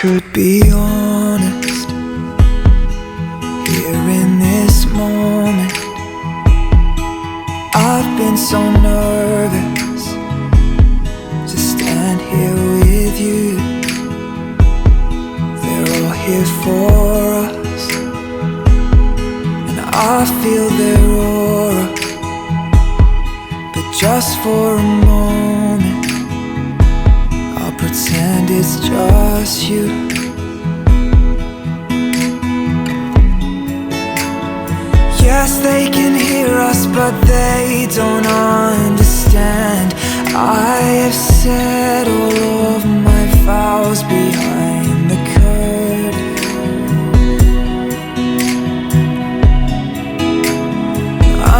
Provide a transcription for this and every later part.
could be honest here in this moment, I've been so nervous to stand here with you. They're all here for us, and I feel their aura. But just for a moment, I'll pretend it's just you. Yes, they can hear us, but they don't understand. I have said all of my vows behind the curtain.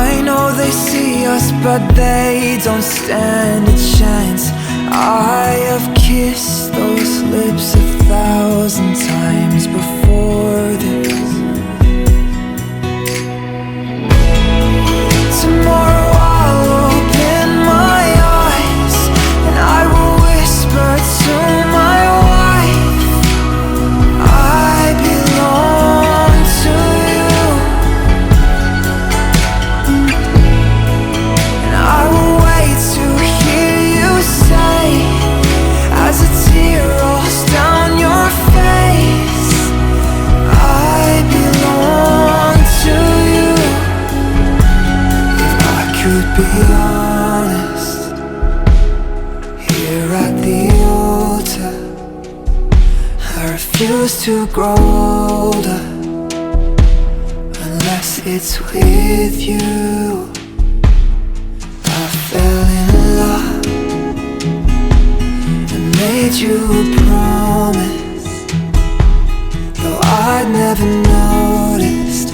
I know they see us, but they don't stand a chance. I have kissed those lips 1,000 times before this. Tomorrow I'll open my eyes and I will whisper to my wife, I belong to you. And I will wait to hear you say, as a tear rolls down your face, I belong to you. Could be honest here at the altar, I refuse to grow older unless it's with you. I fell in love and made you a promise, though I'd never noticed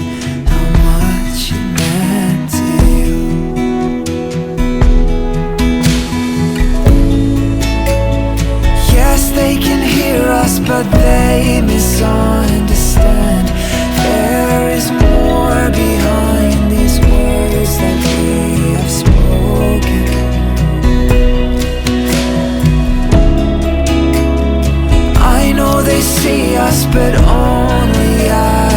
how much you meant to you. They can hear us, but they misunderstand. There is more behind these words that we have spoken. I know they see us, but only as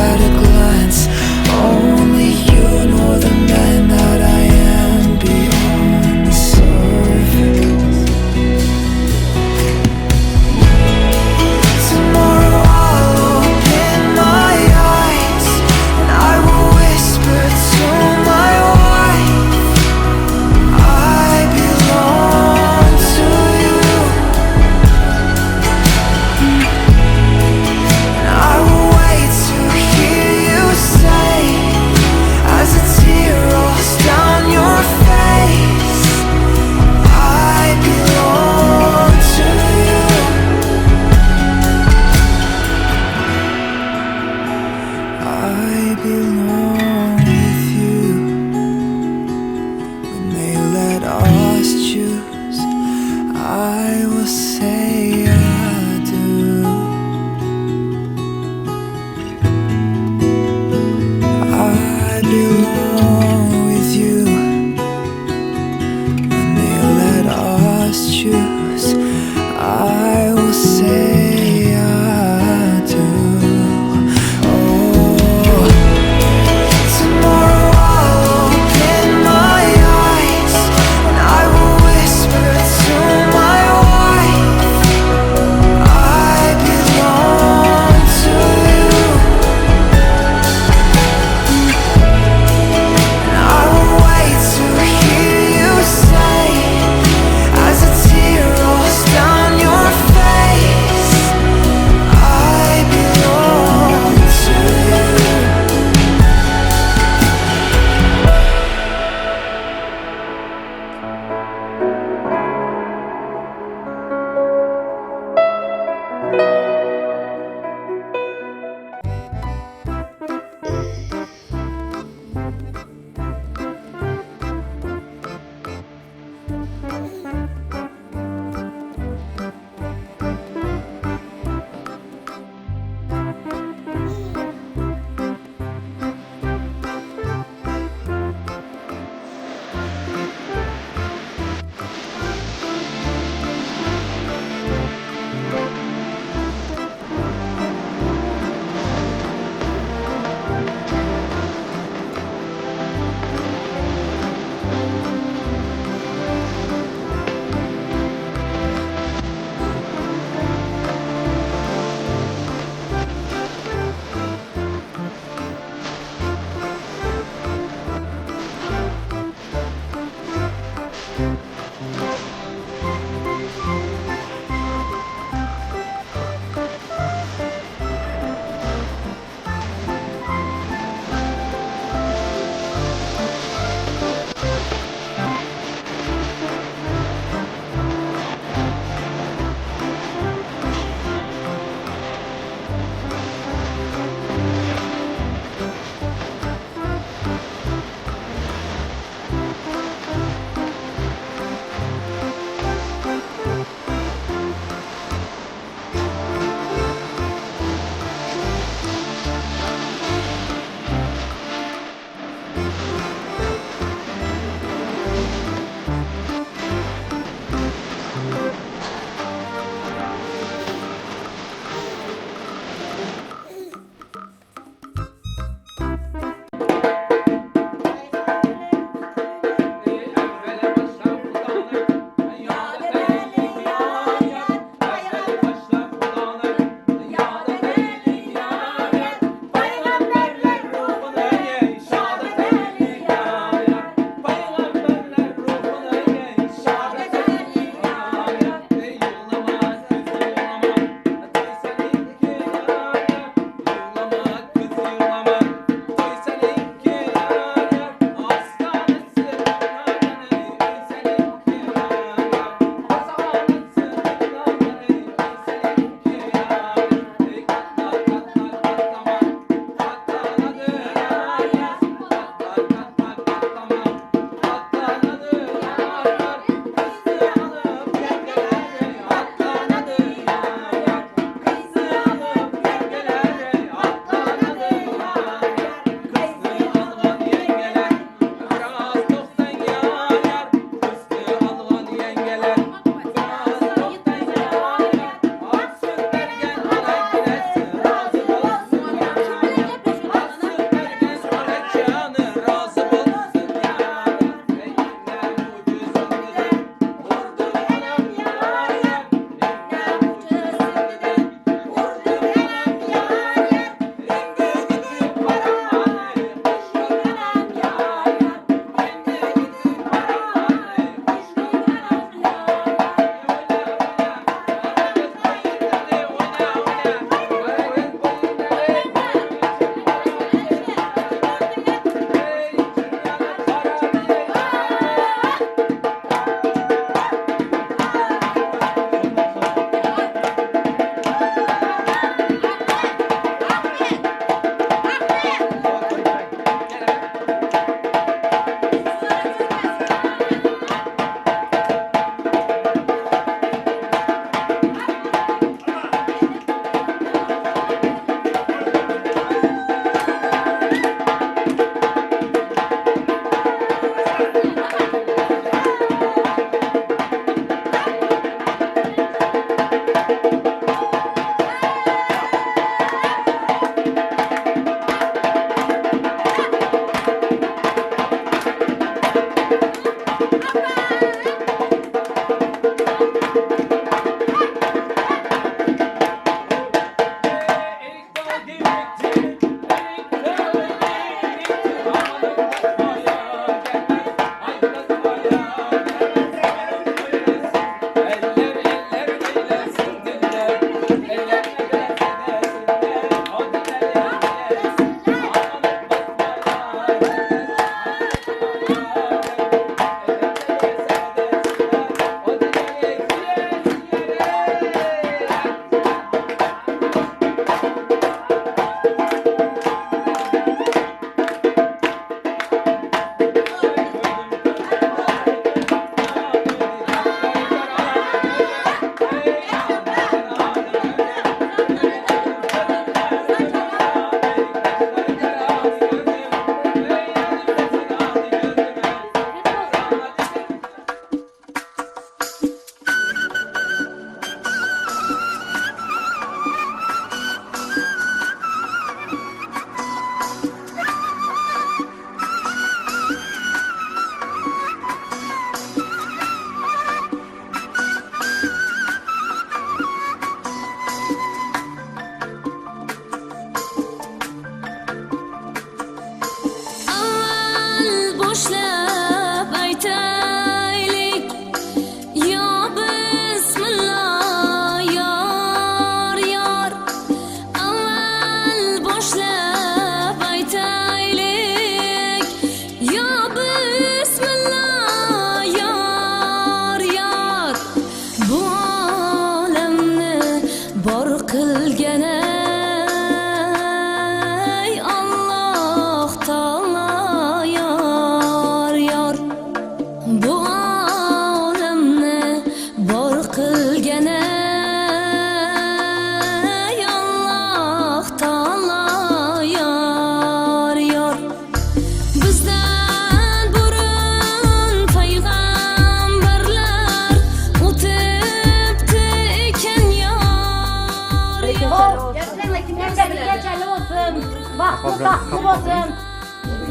Bahtlı olsun.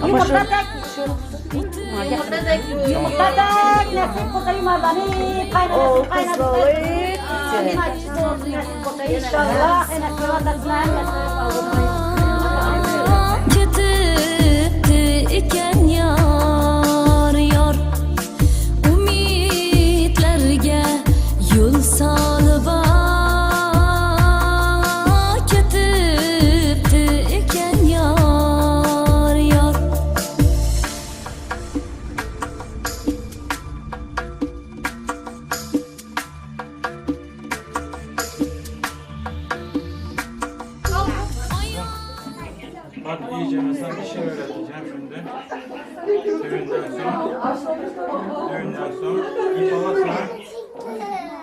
Yumurta tek. Yumurta tek. Nasip kutayım Allah'ını. Kaynanasın kaynanasın. İnşallah. Nasip vatasına Ketibdi ekan yor yor umidlarga yo'l solib ketibdi ekan yor yor Bak iyice mesela bir şey öğreteceğim şimdi. Düğünden sonra ip alasın.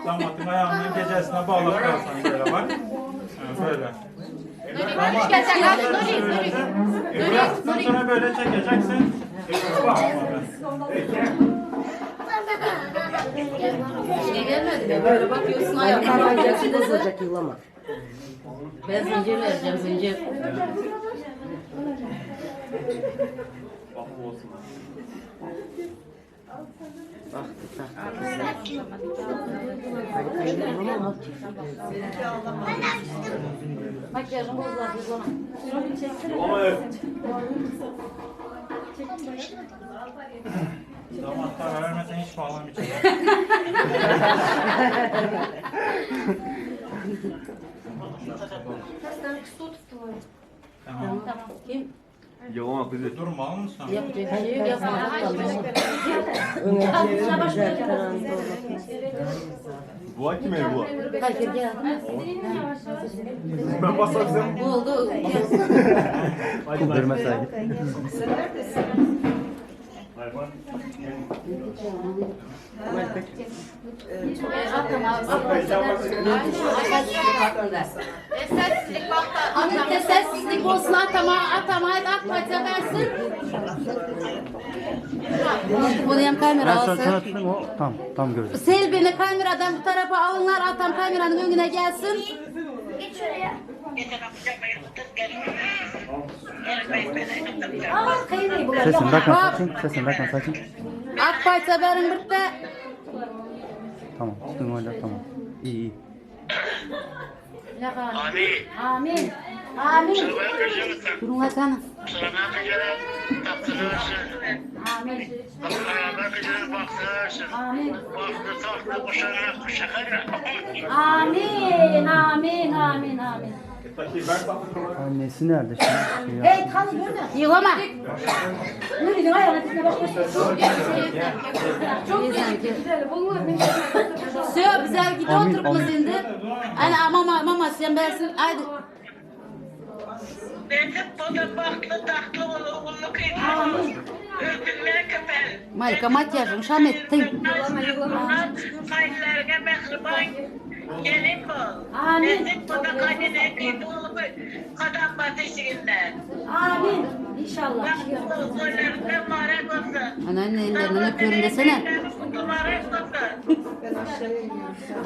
Damatın ayağının gecesine bağlatırsan böyle bak. Böyle. Bıraktıktan sonra böyle çekeceksin. Bak. Böyle bakıyorsun ayaklarına gelsin bozulacak yılama. Ben zincir vereceğim zincir. Makyajın bozulur. Damatlar vermesen hiç bağlamayacak. Tamam. Kim? Yalama kızı. Durma mısın? Yapacak bir şey yok. Yapma. Bu kim evi bu? Herkes geldi mi? Ben basarsam. Bu oldu. Kudurma saygı. Sessizlik olsun atamayız atmayca versin. Bunu hem kamera alsın. Tam gördüm. Selbini kameradan bu tarafa alınlar atam kameranın önüne gelsin. Sesin rakam saçın. Sesin rakam saçın. Akbaysa verin bir de. Tamam. Üstün oyla tamam. İyi. Amin. Amin. Durun Hasan'ım. Amin. Amin. Amin. Amin. Amin. Annesi nerede şimdi? Hey kalın burada. Yılama. Nuri'nin ayağına dizine bakıyorsun. Çok Söyle güzel gidi Amin, oturup amin. şimdi. Ana mama sen versin. Haydi. Benim burada bahtlı tahtlı oğlunu kıydım. Öldürmeye köpel. Malika makyajın şamettin. Kayınlarına mehriban gelin bu. Amin. Benim burada kaynına kıydı oğlumu kadın batışığından. Amin. İnşallah. Bak zorlarına mübarek olsun. Anneanne ellerinden öpüyorum desene. Mübarek olsun.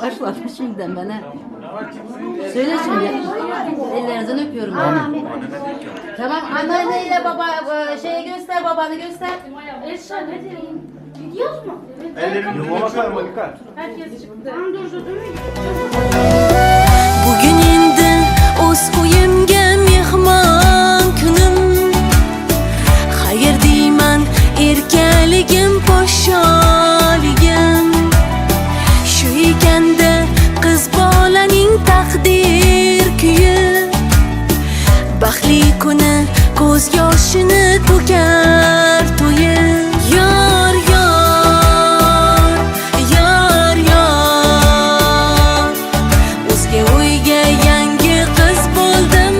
Başladı şimdiden bana. Söyle şimdi. Ellerinizden öpüyorum ben. Tamam anneanneyle baba şeye göster babanı göster. Esra ne diyeyim? Gidiyoruz mu? Yalama karma dikkat. Herkes çıktı. Durdu değil mi? Bugun endi o'z uyimga mehmon kunim xayr deyman erkaligim podsholigim shu ekanda qiz bolaning taqdir kuyi baxtli kuni ko'z yoshini to'kar to'yi yor yor yor yor o'zga uyga yangi qiz bo'ldim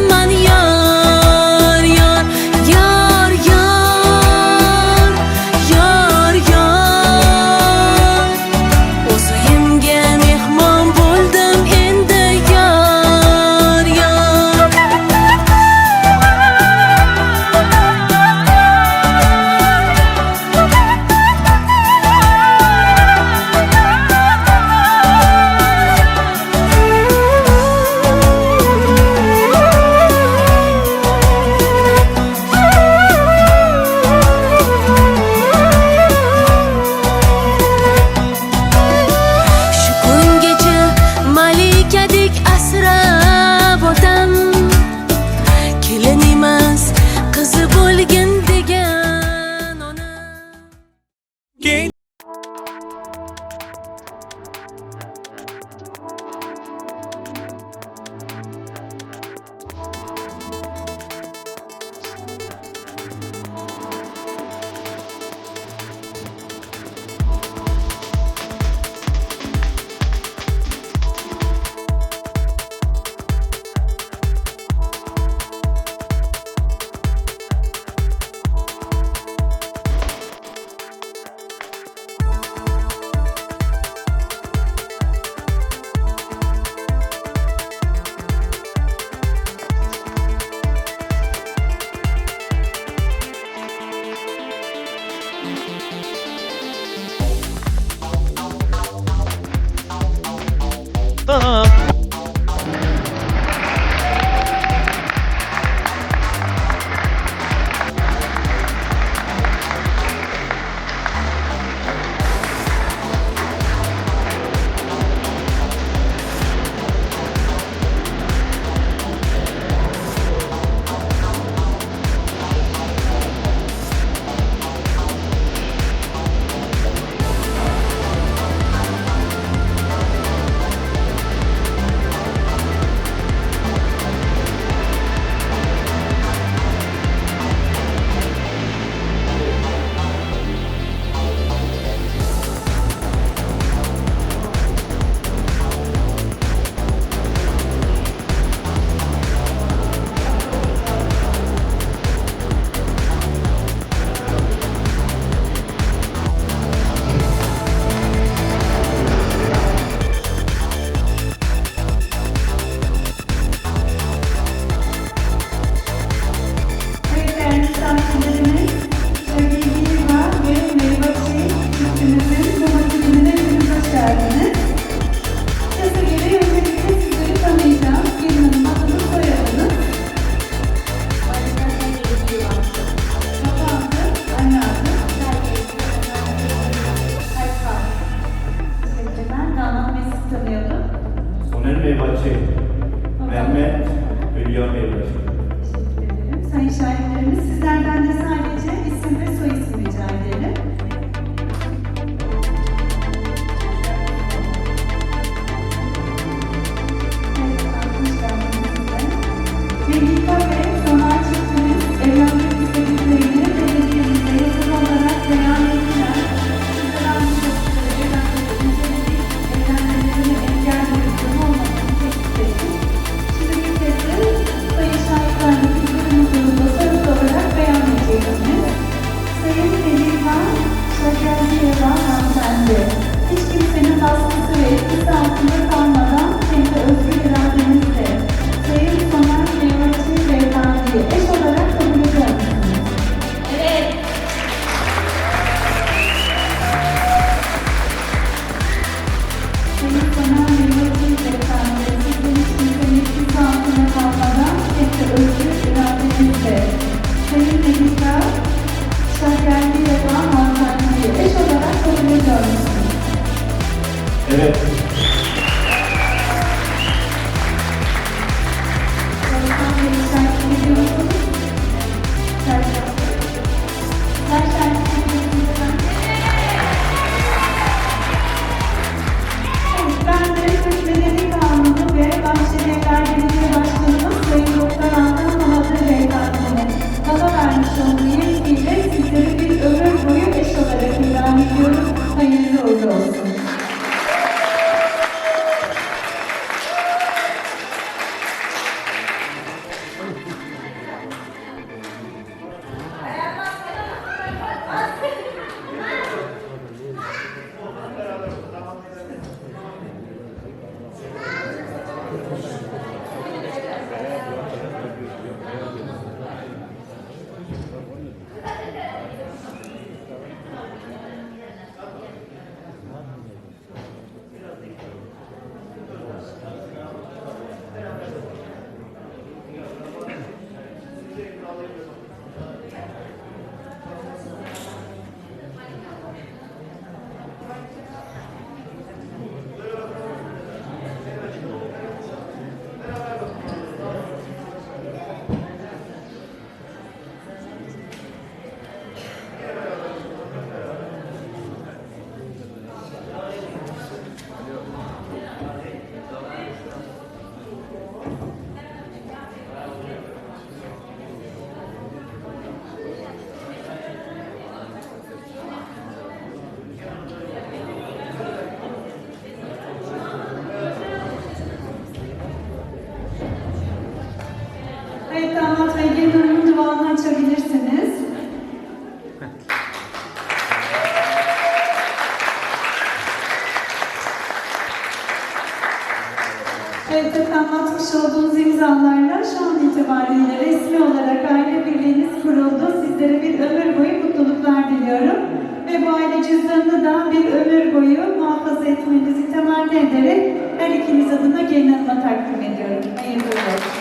ve cüzdanını da bir ömür boyu muhafaza etmenizi temenni ederek her ikiniz adına gelin hanıma takdim ediyorum. Hayırlı olsun.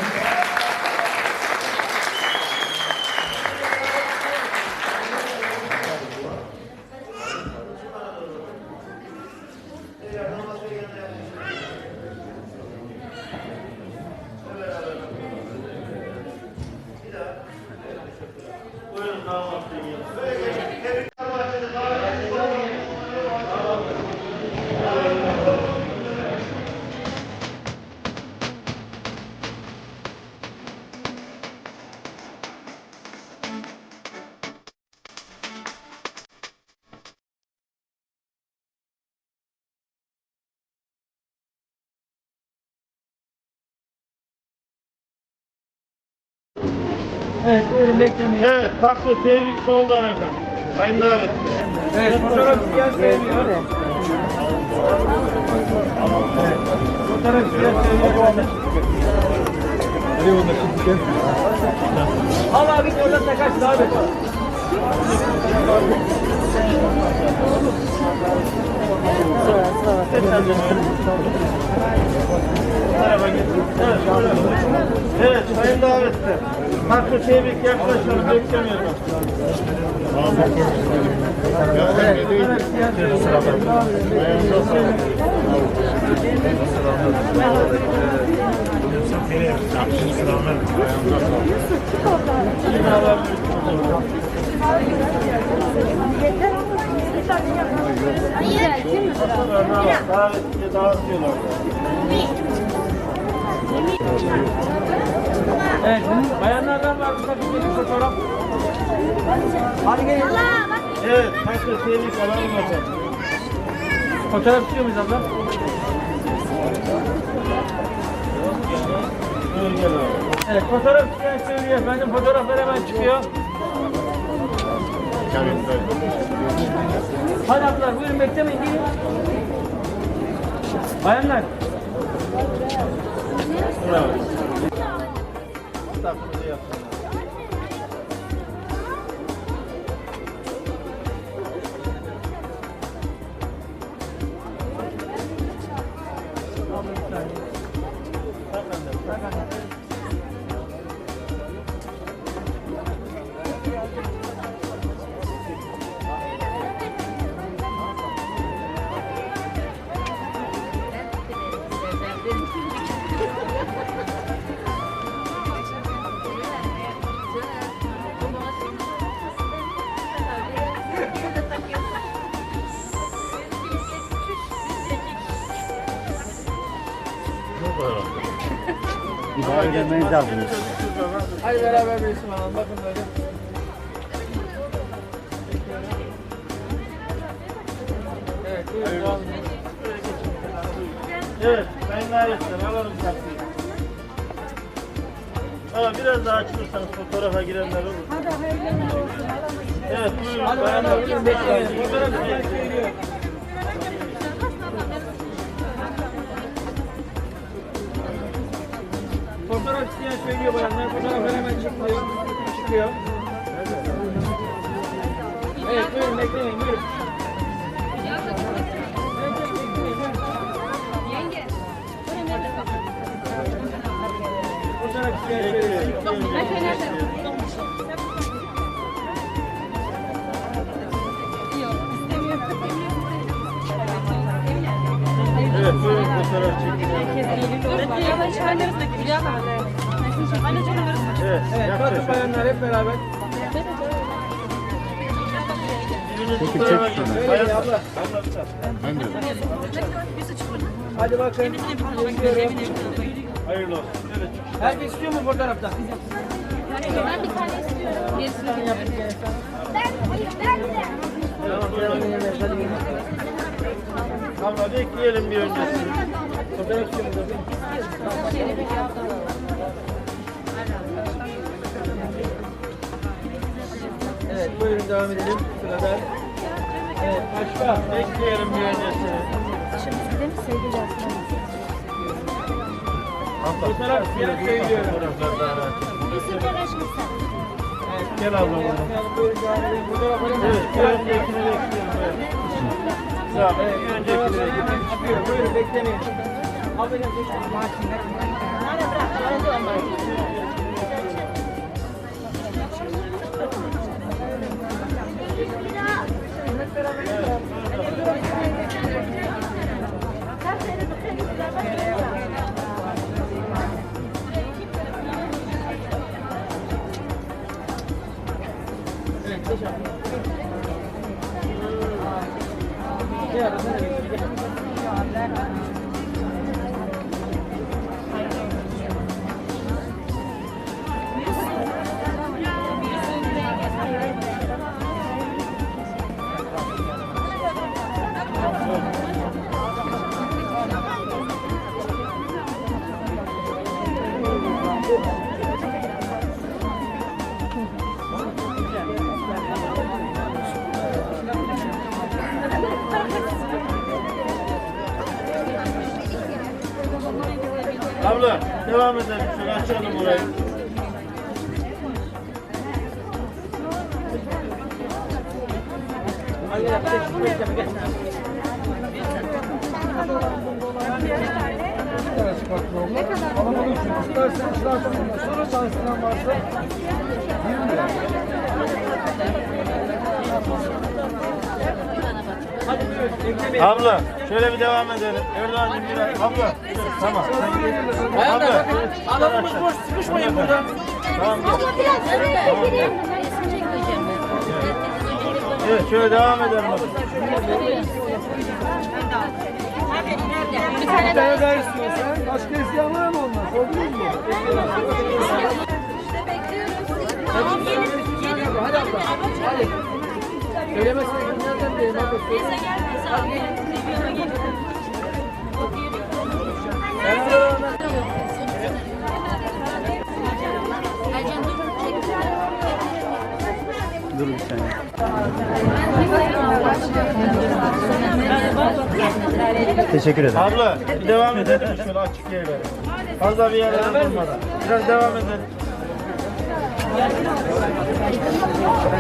Evet, buyurun beklemeyin. Evet, takdir, tebrik soldan efendim. Sayın davet. Evet, fotoğraf isteyen sevmiyor. Fotoğraf isteyen sevmiyor. Al abi, oradan da kaçtı abi. Evet, sayın davetli. Hakkı tebrik yaklaşalım, beklemiyorum. Davetli dağıtıyorlar. Evet, bayanlardan var mı tabii bir fotoğraf? Hadi gelin. Evet, hakkı tebrik alalım efendim. Fotoğraf istiyor muyuz abla? Evet, fotoğraf isteyen söylüyor efendim, fotoğraflar hemen çıkıyor. Hadi ablalar, buyurun beklemeyin, gelin. Bayanlar. Bravo. Taklidi yapsınlar. İdare gelmeyi lazım. Hadi beraber bir isim alalım. Bakın böyle. Evet, buyurun. Devam edelim. Evet, sayın davetler alalım taktiği. Ama biraz daha açılırsanız fotoğrafa girenler olur. Hadi hayırlı olsun. Evet, buyurun. Hadi bayanlar, buyurun bekleyin. Fotoğraf isteyen söylüyor. Fotoğraf isteyen söylüyor bayanlar. Fotoğraflar hemen çıkıyor. Evet, buyurun bekleyin, buyurun. Fotoğraf isteyen söylüyor. Evet, buyurun fotoğraf çekin. Evet, kalkın bayanlar hep beraber. Peki çek şunu. Bayan abla. Hadi bakın. Hayırlı olsun. Evet. Herkes istiyor mu fotoğrafta? Ben bir tane istiyorum. Abla bekleyelim bir öncesini. Fotoğraf istiyor mu? Evet, buyurun devam edelim. Sırada. Evet, başka. Bekleyelim bir öncesini. Fotoğraf isteyen söylüyorum. Evet. Gel abla buradan. Evet, bir öncekini bekliyorum. Evet. Tamam, bir öncekini bekliyorum. Buyurun, beklemeyin. Abla devam edelim. Şöyle açalım orayı. Abla şöyle bir devam edelim. Erdoğan'cığım biraz. Abla tamam. Abla. Adamımız boş sıkışmayın burada. Tamam. Evet şöyle devam edelim. Bir tane daha istiyorsan. Başka isteyen var mı ondan? Sordunuz mu? Hadi abla. Hadi. Söylemezsen nereden diyeyim abla? Dur bir saniye. Teşekkür ederim. Abla bir devam edelim şöyle açık yerlere. Fazla bir yerlere durmadan. Biraz devam edelim.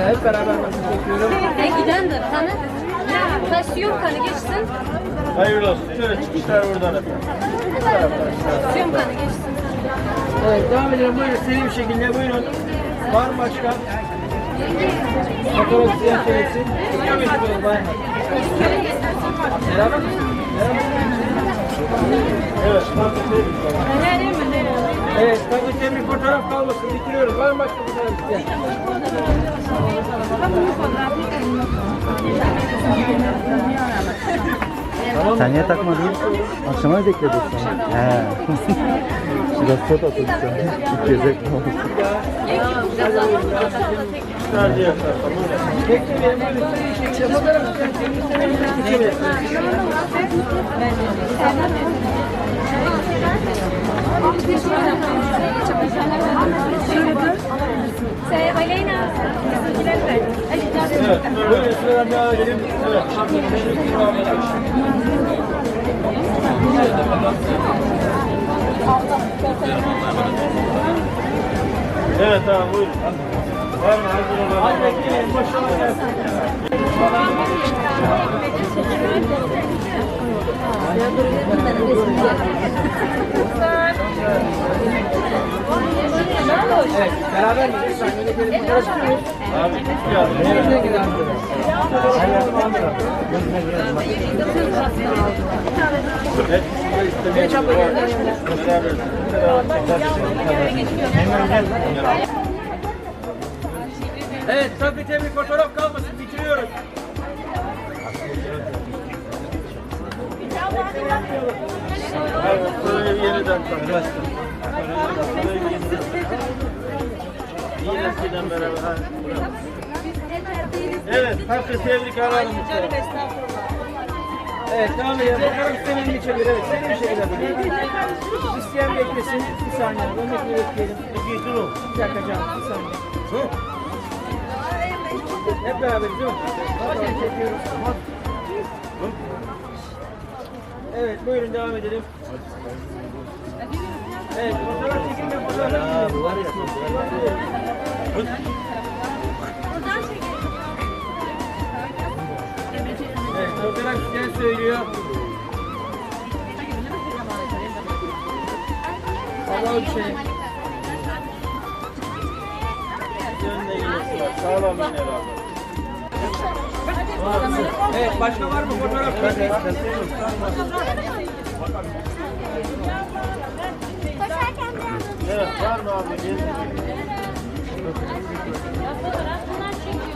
Hep beraber bakın çekiyorum. Gidendir kanı. Taşıyorum kanı geçsin. Hayırlı olsun. Şöyle çıkışlar buradan efendim. Taşıyorum kanı geçsin. Evet devam edelim. Buyurun seri bir şekilde buyurun. Var mı başka? Fotoğraf isteyen söylesin. İstiyor muyduk böyle bayan? Beraber mi? Evet. Evet. Tabii bir fotoğraf kalmasın. Bitiriyoruz. Var mı başka fotoğraf isteyen? Sen niye takmadın? Akşama mı bekledin sen? He. Biraz foto atın sen. İlk gezek ne oldu? Sadece yapar. Beklemeyelim. Böyle bir şekilde fotoğraf isteyen. Evet, böyle sıradan devam edelim. Evet. Evet abi buyurun. Var mı? Hazır olalım. Hadi bekleyin. Başlayalım. Evet, beraber mi? Abi, nereye gidelim? Evet, geç abla beraber. Evet, tabii bir fotoğraf kalmasın, bitiriyoruz. Evet, böyle yeniden tanıştık. Yine eskiden beraber. Evet, herkese tebrik alalım. Evet, devam edelim. Bakalım senin bir çevir. Evet, senin bir şekilde. İsteyen beklesin. Bir saniye. Onu bekleyelim. Bir dakika canım. Bir saniye. Hep beraberiz değil mi? Bakalım çekiyoruz. Evet, buyurun devam edelim. Evet, fotoğraf çekimde fotoğraf çekimde. taksiden söylüyor. Allah bir şey. Sağlam yine abi. Evet, başka var mı fotoğraf? Evet, var mı abi?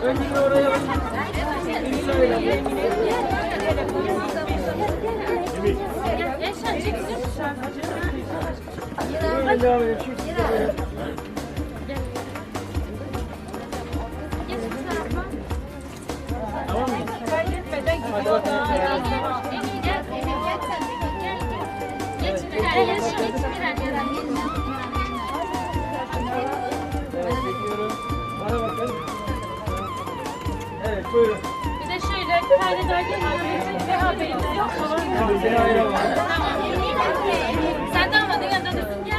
Önce oraya bak. Yaşar çeksin. Böyle devam edelim. Tamam mı? Hadi bakalım. Evet, çekiyorum. Bana bakın. Evet, buyurun. Bir de şöyle bir tane daha gelin ve haberimiz yok. Seni ayıramam. Sen de almadın yanında dursun gel.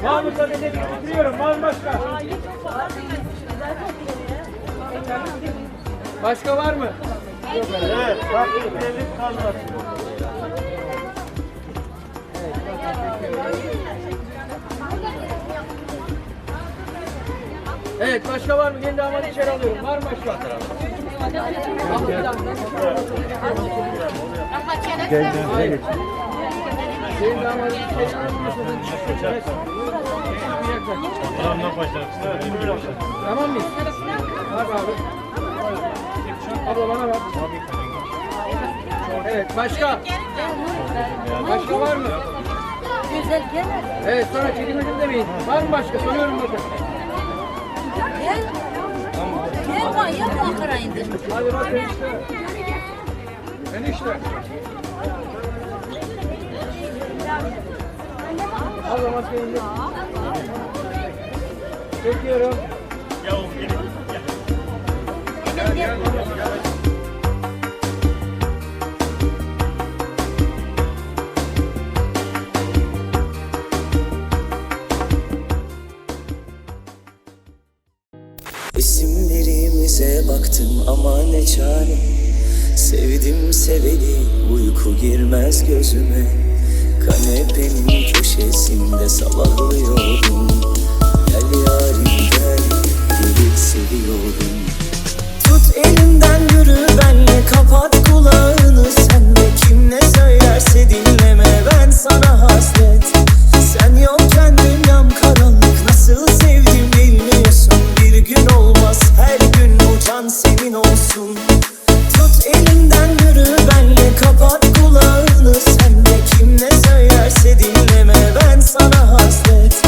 Var mı tabii de bitiriyorum. Var mı başka? Başka var mı? Evet, bak evlilik kalmaz. Evet, başka var mı? Gelin damadı içeri alıyorum. Var mı başka? Gel gel geç. Gelin damadı içeri alıyorsanız evet. Tamam mıyız? Bak abi. Abla bana bak. Evet, başka? Başka var mı? Güzel gel. Evet, sonra çekilmedim demeyin. Var mı başka? Soruyorum bakın. Gel. Gel manyak Ankara indi. Hadi bak enişte. Enişte. Abla maskeyi indir. Çekiyorum. İsimlerimize baktım ama ne çare. Sevdim seveli uyku girmez gözüme. Kanepenin köşesinde sabahlıyordum. Gel yarim gel, deli seviyorum. Tut elimden yürü benle, kapat kulağını sen de. Kim ne söylerse dinleme, ben sana hasret. Sen yokken dünyam karanlık, nasıl sevdim bilmiyorsun. Bir gün olmaz her gün, bu can senin olsun. Tut elimden yürü benle, kapat kulağını sen de. Kim ne söylerse dinleme, ben sana hasret.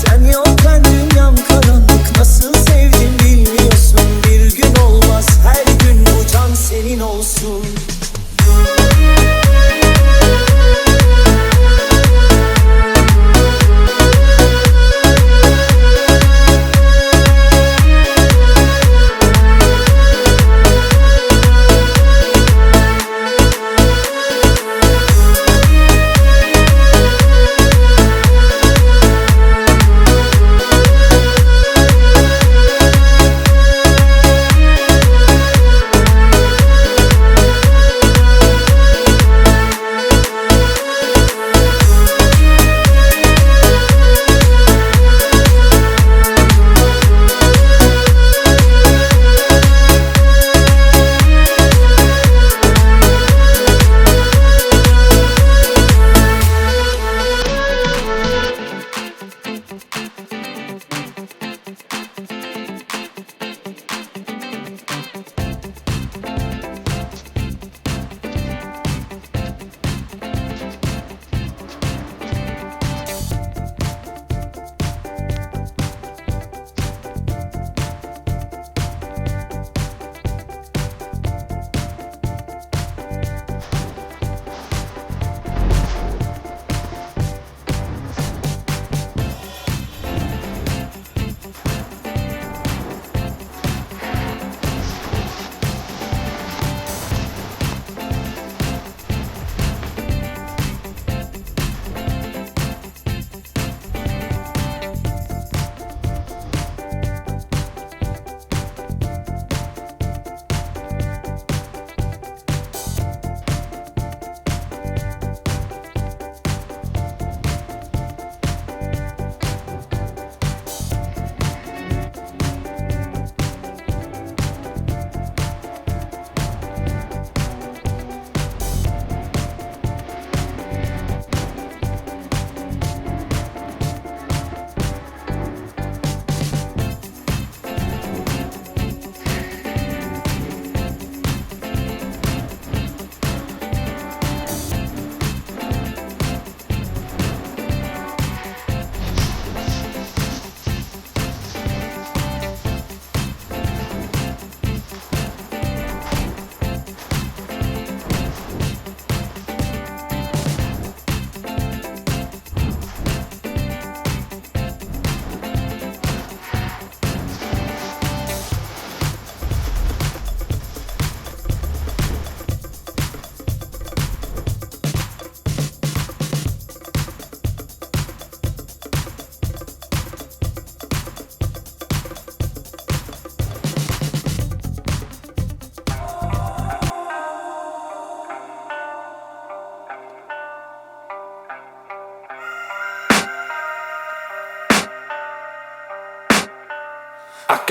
Sen yokken dünyam karanlık, nasıl sevdim bilmiyorsun. Bir gün olmaz her gün, bu can senin olsun.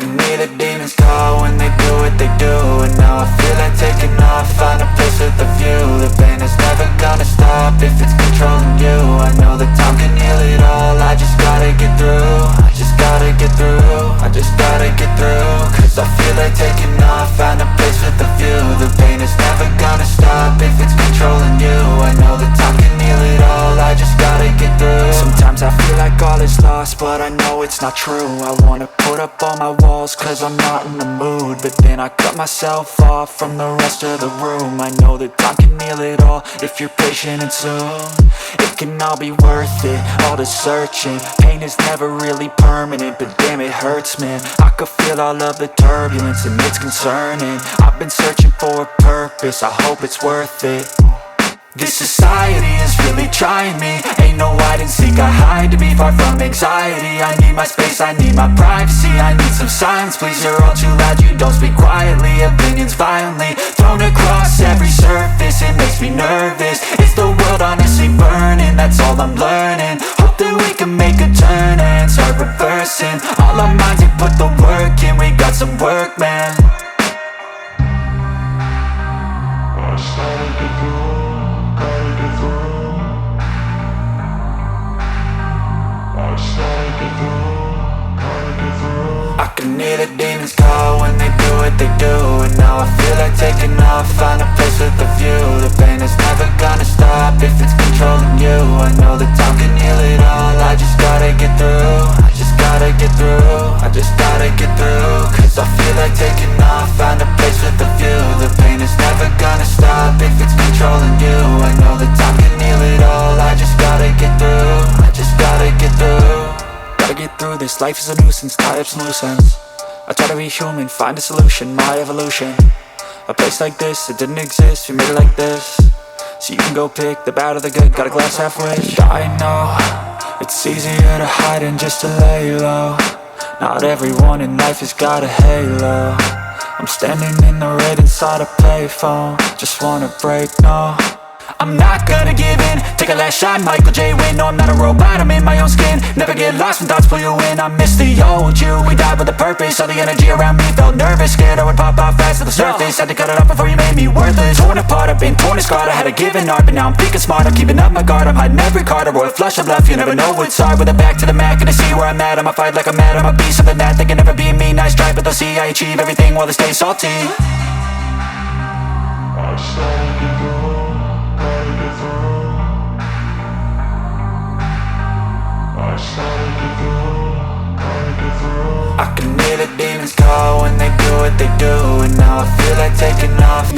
can hear the demons call when they do what they do. And now I feel like taking off, find a place with a view. The pain is never gonna stop if it's controlling you. I know that time can heal it all, I just gotta get through. I just gotta get through, I just gotta get through. Cause I feel like taking off, find a place with a view. The pain is never gonna stop if it's controlling you. I know that time can heal it all, I just gotta get through. Sometimes I feel like all is lost, but I know it's not true. I wanna put up all my walls cause I'm not in the mood, but then I cut myself off from the rest of the room. I know that time can heal it all if you're patient and soon. It can all be worth it, all the searching. Pain is never really permanent, but damn it hurts, man. I could feel all of the turbulence and it's concerning. I've been searching for a purpose, I hope it's worth it. This society is really trying me. Ain't no hide and seek, I hide to be far from anxiety. I need my space, I need my privacy. I need some silence, please, you're all too loud. You don't speak quietly, opinions violently thrown across every surface. It makes me nervous, it's the world honestly burning. That's all I'm learning, hope that we can make a turn and start reversing. All our minds, we put the work in, we got some work, man. I can hear the demons call when they do what they do. And now I feel like taking off, find a place with a view. The pain is never gonna stop if it's controlling you. I know that time can heal it all, I just gotta get through. I just gotta get through, I just gotta get through. Cause I feel like taking off, find a place with a view. The pain is never gonna stop if it's controlling you. I know that time can heal it all, I just gotta get through. I just gotta get through. Gotta get through this, life is a nuisance, tie up some loose ends. I try to be human, find a solution, my evolution. A place like this, it didn't exist, we made it like this. So you can go pick the bad or the good, got a glass halfway. I know, it's easier to hide than just to lay low. Not everyone in life has got a halo. I'm standing in the red inside a payphone. Just wanna break, no, I'm not gonna give in. Take a last shot, Michael J. Win. No, I'm not a robot, I'm in my own skin. Never get lost when thoughts pull you in. I miss the old you, we died with a purpose. All the energy around me felt nervous, scared I would pop off fast to the surface. Had to cut it off before you made me worthless. Torn apart, I've been torn and scarred. I had a given art, but now I'm thinking smart. I'm keeping up my guard, I'm hiding every card. A royal flush of love, you never know what's hard. With a back to the mat, gonna see where I'm at. I'ma fight like I'm mad, I'ma be something that they can never be me. Nice try, but they'll see I achieve everything while they stay salty. I can hear the demons call when they do what they do. And now I feel like taking off.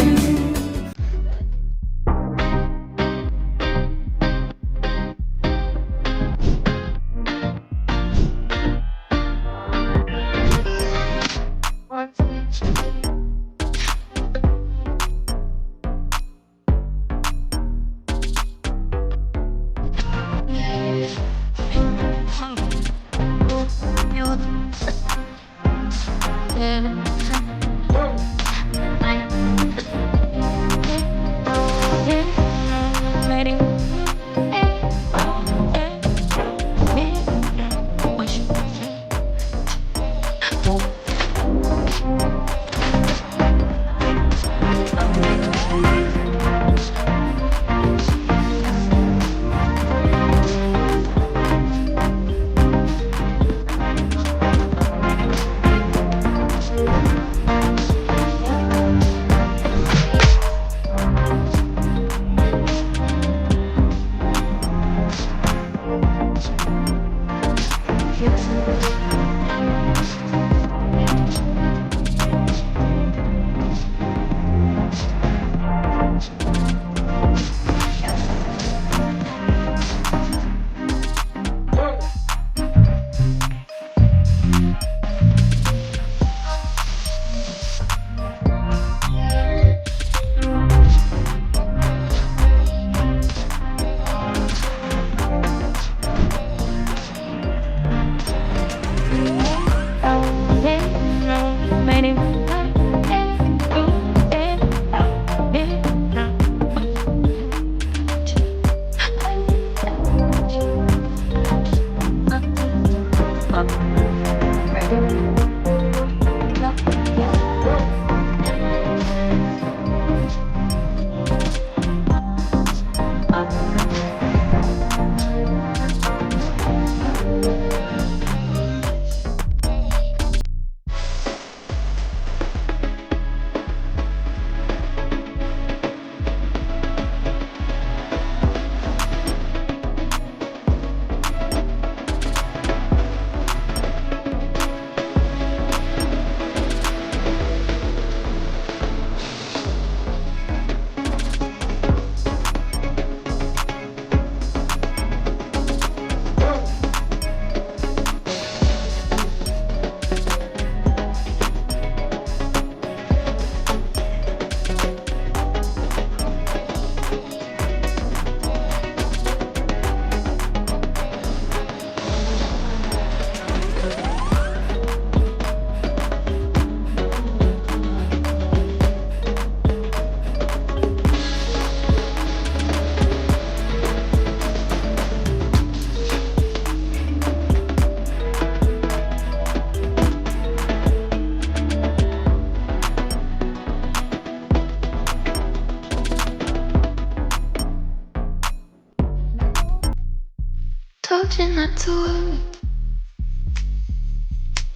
told you not to worry,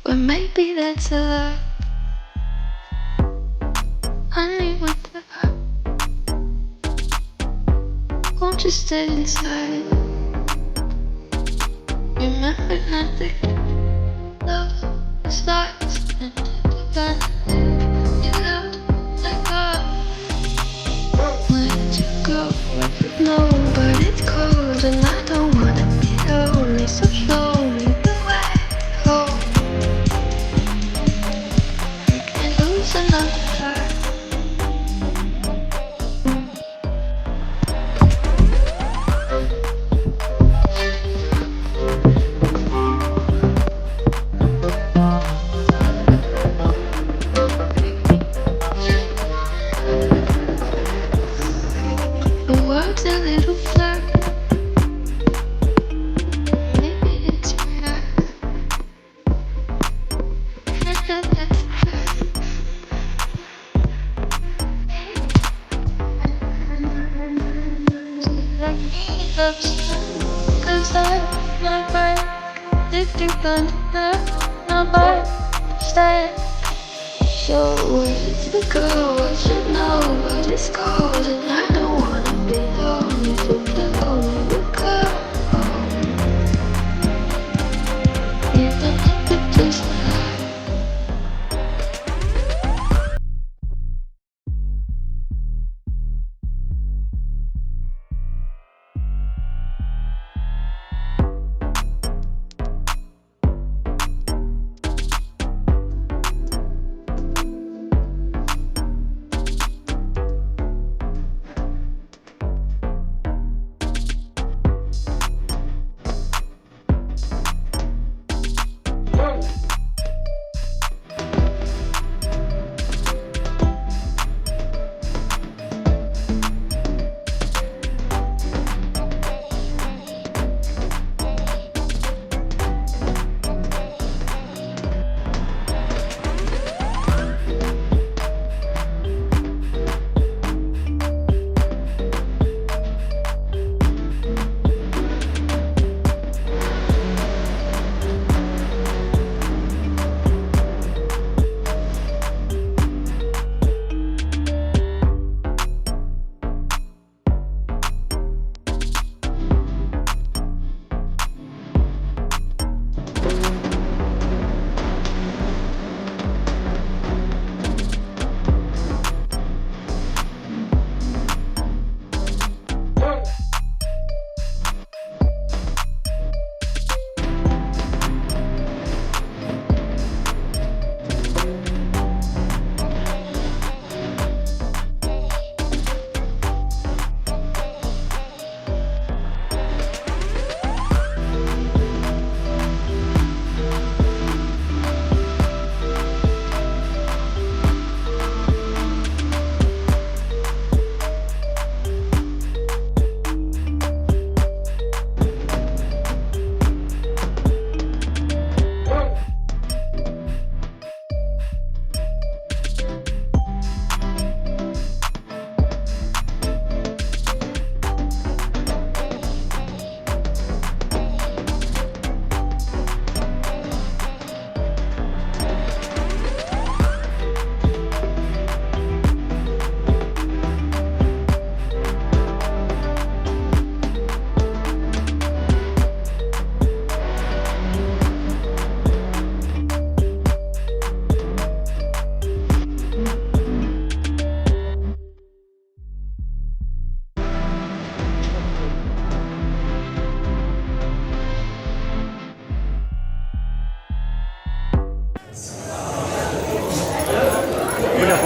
but maybe that's a lie. Honey, what the heck? Won't you stay inside? Remember nothing. Love is not done. You have to let go. Where'd you go? No, but it's cold and I don't wanna be lonely. So show me the way home. You can't lose another heart. The world's a little blur. Maybe it's your cause I my brain did you under my stand. Show where to go, what you know, but it's cold and I don't wanna be lonely. So lonely, go. You don't have to just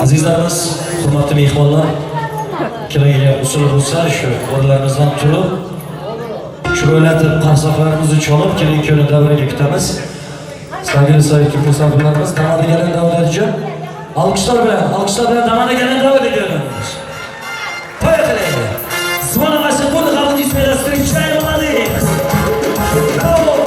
Azizlarimiz, hurmatli mehmonlar, kiraga usul bo'lsa shu o'rnlarimizdan turib, chiroylatib qarsoqlarimizni cholib, keling ko'ni davraga kutamiz. Sevgili sayıkli misafirlerimiz, damada gelen davet edeceğim. Alkışlar bilen damada gelen davet ediyoruz. Toya kıleydi. Zıvana başı bunu kabul etmeden sürükçüler olmalıyız. Bravo!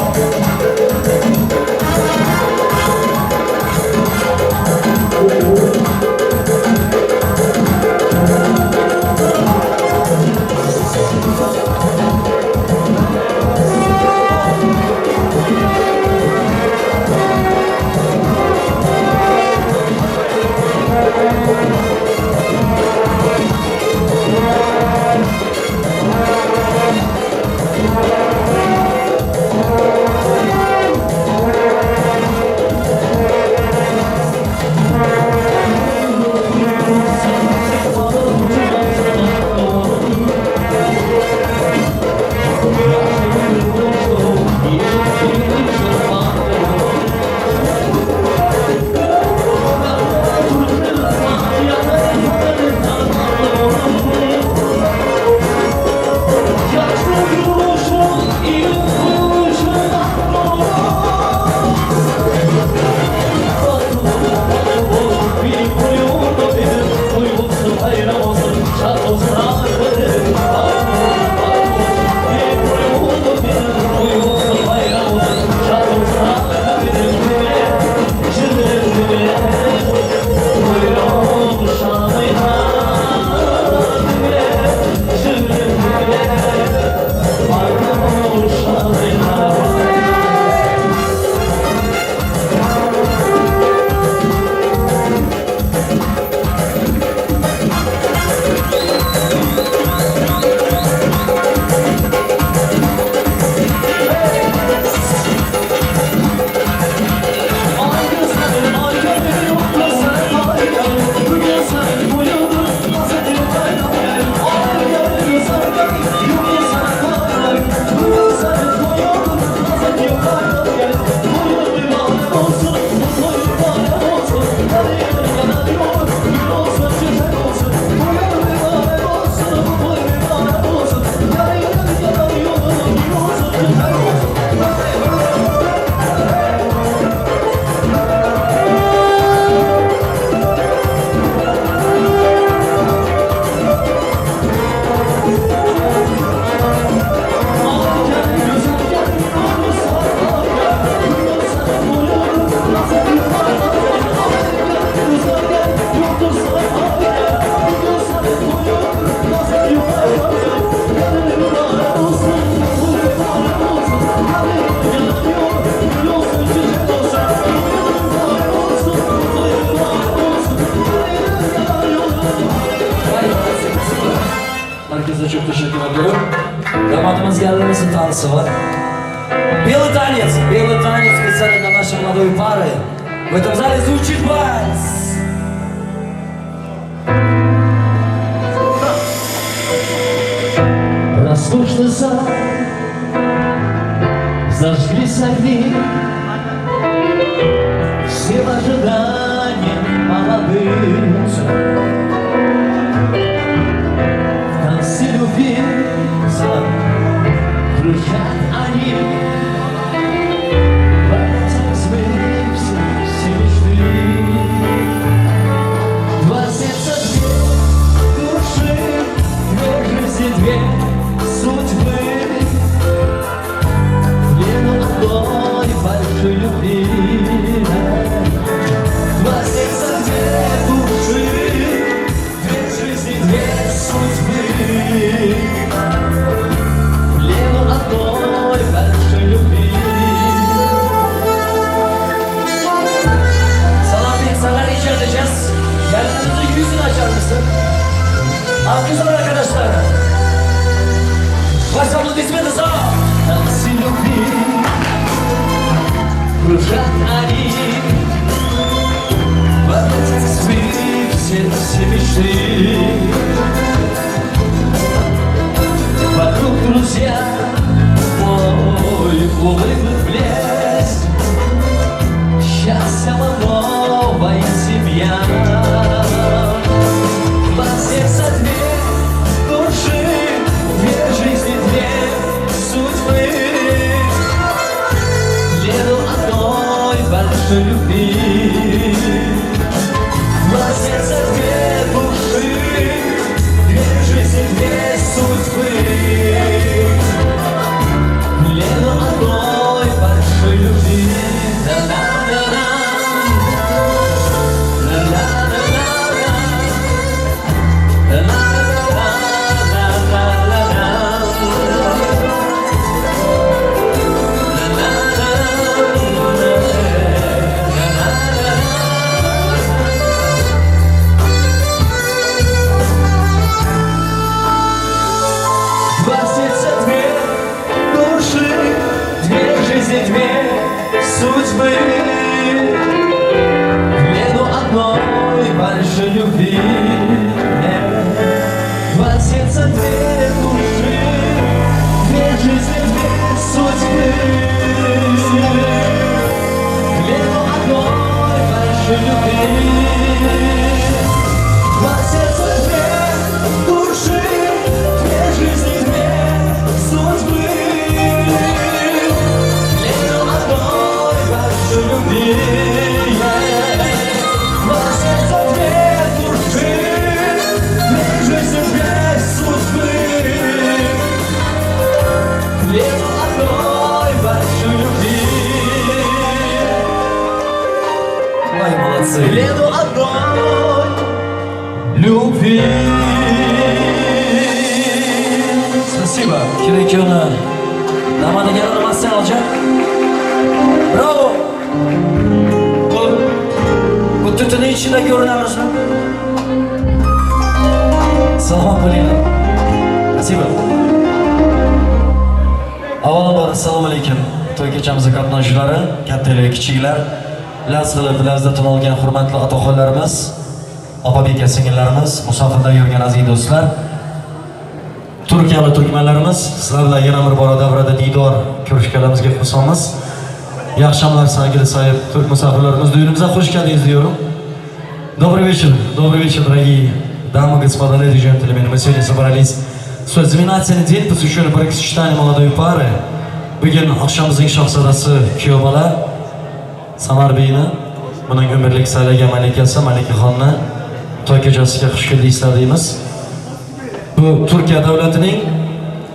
Damadimizga allamisi tanisi bor. Белый танец специально для нашей молодой пары. В этом зале звучит вальс. Роскошный зал, зажглись огни, все в ожидании молодых. В танце любви кружат они, в этом сбылись все мечты. Два сердца, две души, две жизни, две судьбы, вену одной большой любви. Два сердца, две души, две жизни, две судьбы, вену одной большой любви. Salam insanlar içerideceğiz. Kendinizin yüzünü açar mısın? Alkışlar arkadaşlar. Ваши аплодисменты за танцы любви. Кружат они в этот свет все мечты. Вокруг друзья, мой улыбный блеск. Счастья новая семья. Два сердца, две души, две жизни, две судьбы, вену одной большой любви. Два сердца, две души, две жизни, две судьбы, вену одной большой любви. Два сердца, две души, две жизни, две судьбы, вену одной большой любви. Два сердца, две души, две жизни, две судьбы, вену одной большой любви. Два сердца, две души, две жизни, две судьбы, вену одной большой любви. Два сердца, две души, две жизни, две судьбы, вену одной большой любви. Ой, молодцы. Вену одной любви. Спасибо. Kirikuni namadaga olmasdan olacak. Bravo. Bu tütünün içinde görünemiz mi? Selamat bo'linglar. Спасибо. Avvalambor assalomu alaykum. To'y kechamiz qatnashchilari, kattalar, kichiklar, laz qilib lazzatini olgan hurmatli otaxonlarimiz, opa-beka singillarimiz, musofirda yurgan aziz do'stlar, Turkiyalik turkmanlarimiz, sizlar bilan yana bir bora davrada diydor ko'rishganimizga xursandmiz. Yaxshi akşamlar sevgili sahip Türk misafirlarimiz, düğünümüze hoş geldiniz diyorum. Добрый вечер, дорогие дамы, господа, леди и джентльмены. Мы сегодня собрались в свой знаменательный день, посвященный бракосочетанию молодой пары. Bugün akşamımızın şahzadasi kuyov bola Samarbiyni, buning umrlik saylagan malikasi Malikaxonni to'y kechasiga xush keldingsizlar deymiz. Bu Turkiya davlatining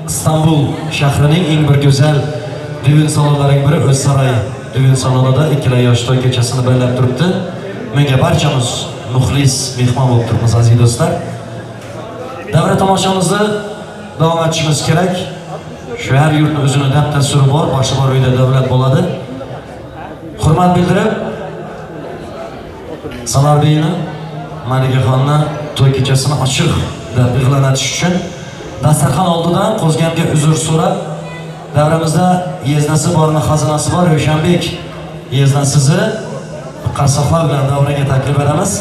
İstanbul shahrining eng bir go'zal düğün salonlarining biri O'zsaroy düğün salonida ikkala yosh to'y kechasini baylab turibdi. Menga barchamiz muxlis mehmon bo'lib turibmiz aziz do'stlar. Davra tomoshamizni davom etishimiz kerak. Shu har yurtning o'zining dasturi bor, boshi bor uyda davlat bo'ladi. Hurmat bildirib, Samarbiyni, Malikaxonni to'y kechasini ochiq deb e'lon etish uchun dasturxon oldidan qo'zgamga uzr so'rab, davramizda yeznasi bormi, xazinasi bor O'shanbek yeznasizni qarsoqlar bilan davraga taklif beramiz.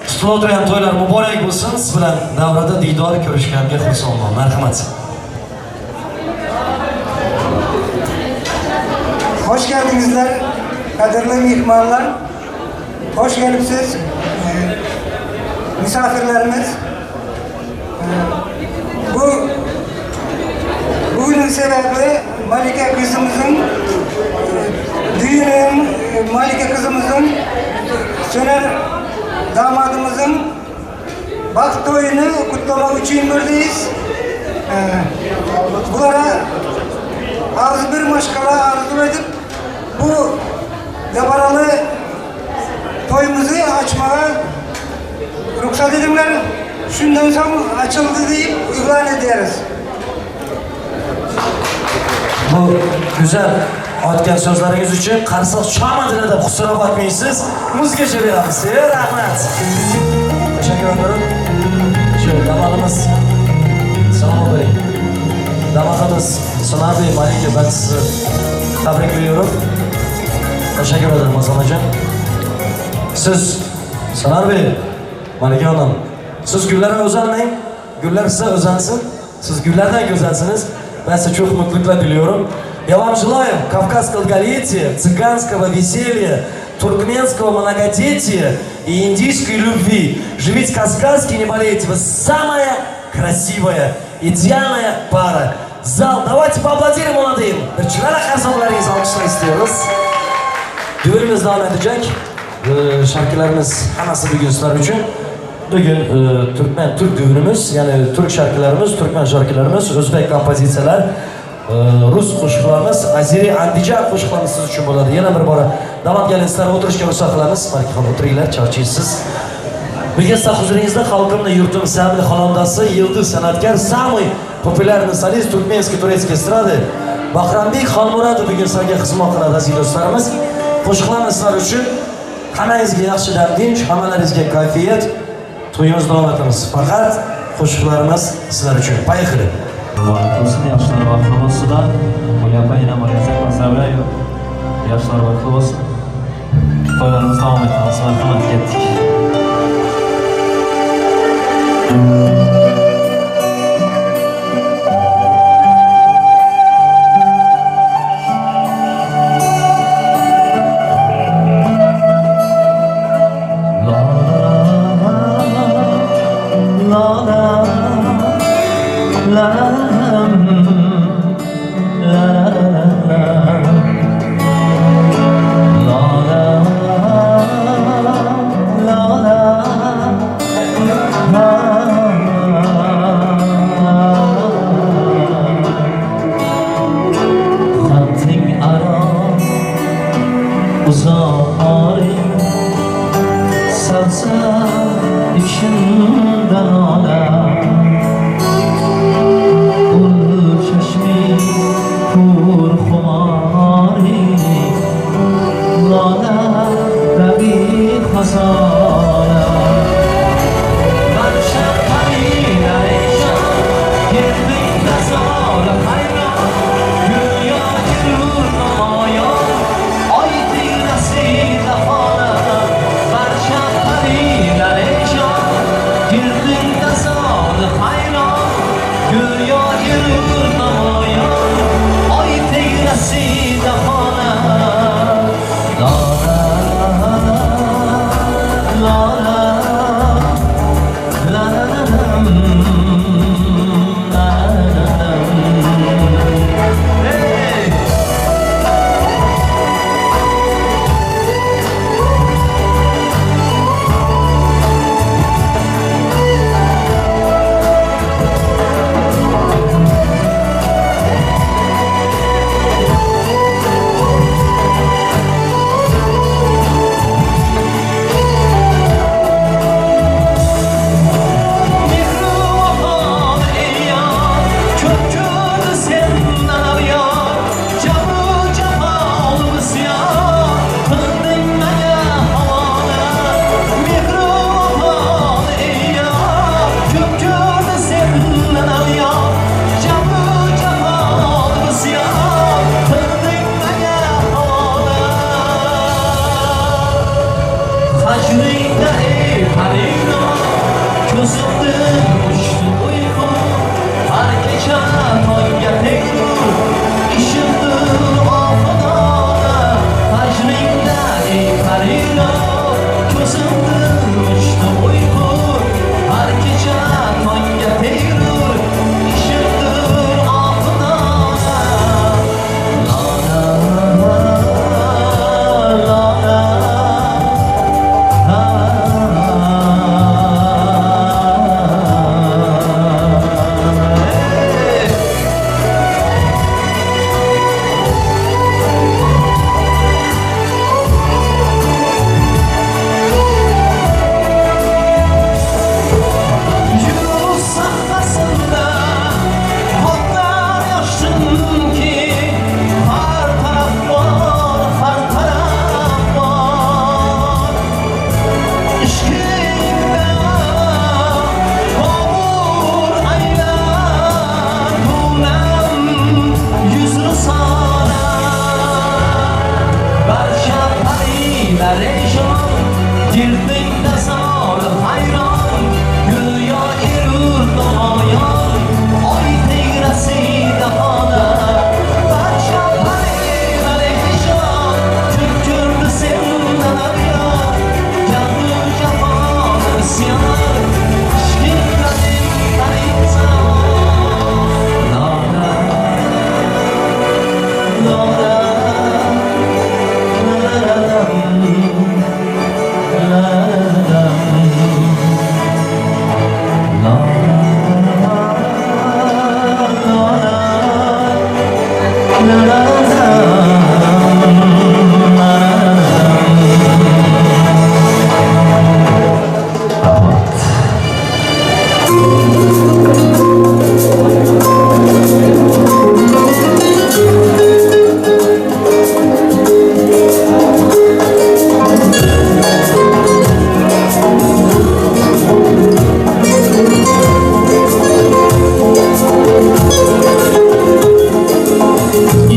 Tutib o'tirgan to'ylar muborak bo'lsin. Siz bilan davrada diydor ko'rishganga xursandman. Marhamat. Hoş geldinizler, kadirli mihmanlar. Hoş gelipsiz. Misafirlerimiz. Bugünün sebebi Malike kızımızın düğünün, Malike kızımızın Söner damadımızın bak toyunu kutlamak için buradayız. Bunlara ağzı bir maşkala arzu edip bu dabaralı toyumuzu açmaya ruhsat edimler. Şundan sonra açıldı deyip ilan ederiz. Bu güzel aytgan so'zlaringiz uchun qarsoq chalmadini deb kusura bakmaysiz. Muzgacha beramiz. Rahmat. Teşekkür ederim. Şu damadımız Salom Bey. Damadımız Sonar Bey, Malike, ben sizi tabrikliyorum. Teşekkür ederim Hasanacığım. Siz Sonar Bey, Malike Hanım, siz güllere özenmeyin. Güller size özensin. Siz güllerden güzelsiniz. Ben size çok mutlulukla diliyorum. Я вам желаю кавказского долголетия, цыганского веселья, туркменского многодетия и индийской любви. Живите кавказски, не болейте. Вы самая красивая, идеальная пара. Зал, давайте поаплодируем молодым. Çırarak harzonlaringizni alkışlar istiyoruz. Düğünümüz devam edecek. Şarkılarımız hammasi bugün sizlar uchun. Bugün Türk düğünümüz, yani Türk şarkılarımız, Türkmen şarkılarımız, Özbek kompozitsiyalar, Rus qo'shiqlarimiz, Azeri, Andijan qo'shiqlarimiz siz uchun bo'ladi. Yana bir bora davom kelisizlar, o'tirishga ruxsat qilamiz. Malikaxon, o'tiringlar, charchaysiz. Bugun sizlar huzuringizda xalqimni, yurtim sevimli xonandasi, yıldız sanatkar, самый популярный solist turkmenskiy turetskiy estrada Bahrambek Xolmuratov bugun sizlarga xizmat qiladi aziz do'stlarimiz. Qo'shiqlarimiz sizlar uchun hammangizga yaxshi dam tinch, hammalaringizga kayfiyat. To'yimiz davom etamiz. Faqat qo'shiqlarimiz sizlar uchun. Поехали. Olsun yaşlar vakti olsun da bu yapayına maalesef masraflar yok. Yaşlar vakti olsun. Toylarımız devam etmez. Merhamet ettik.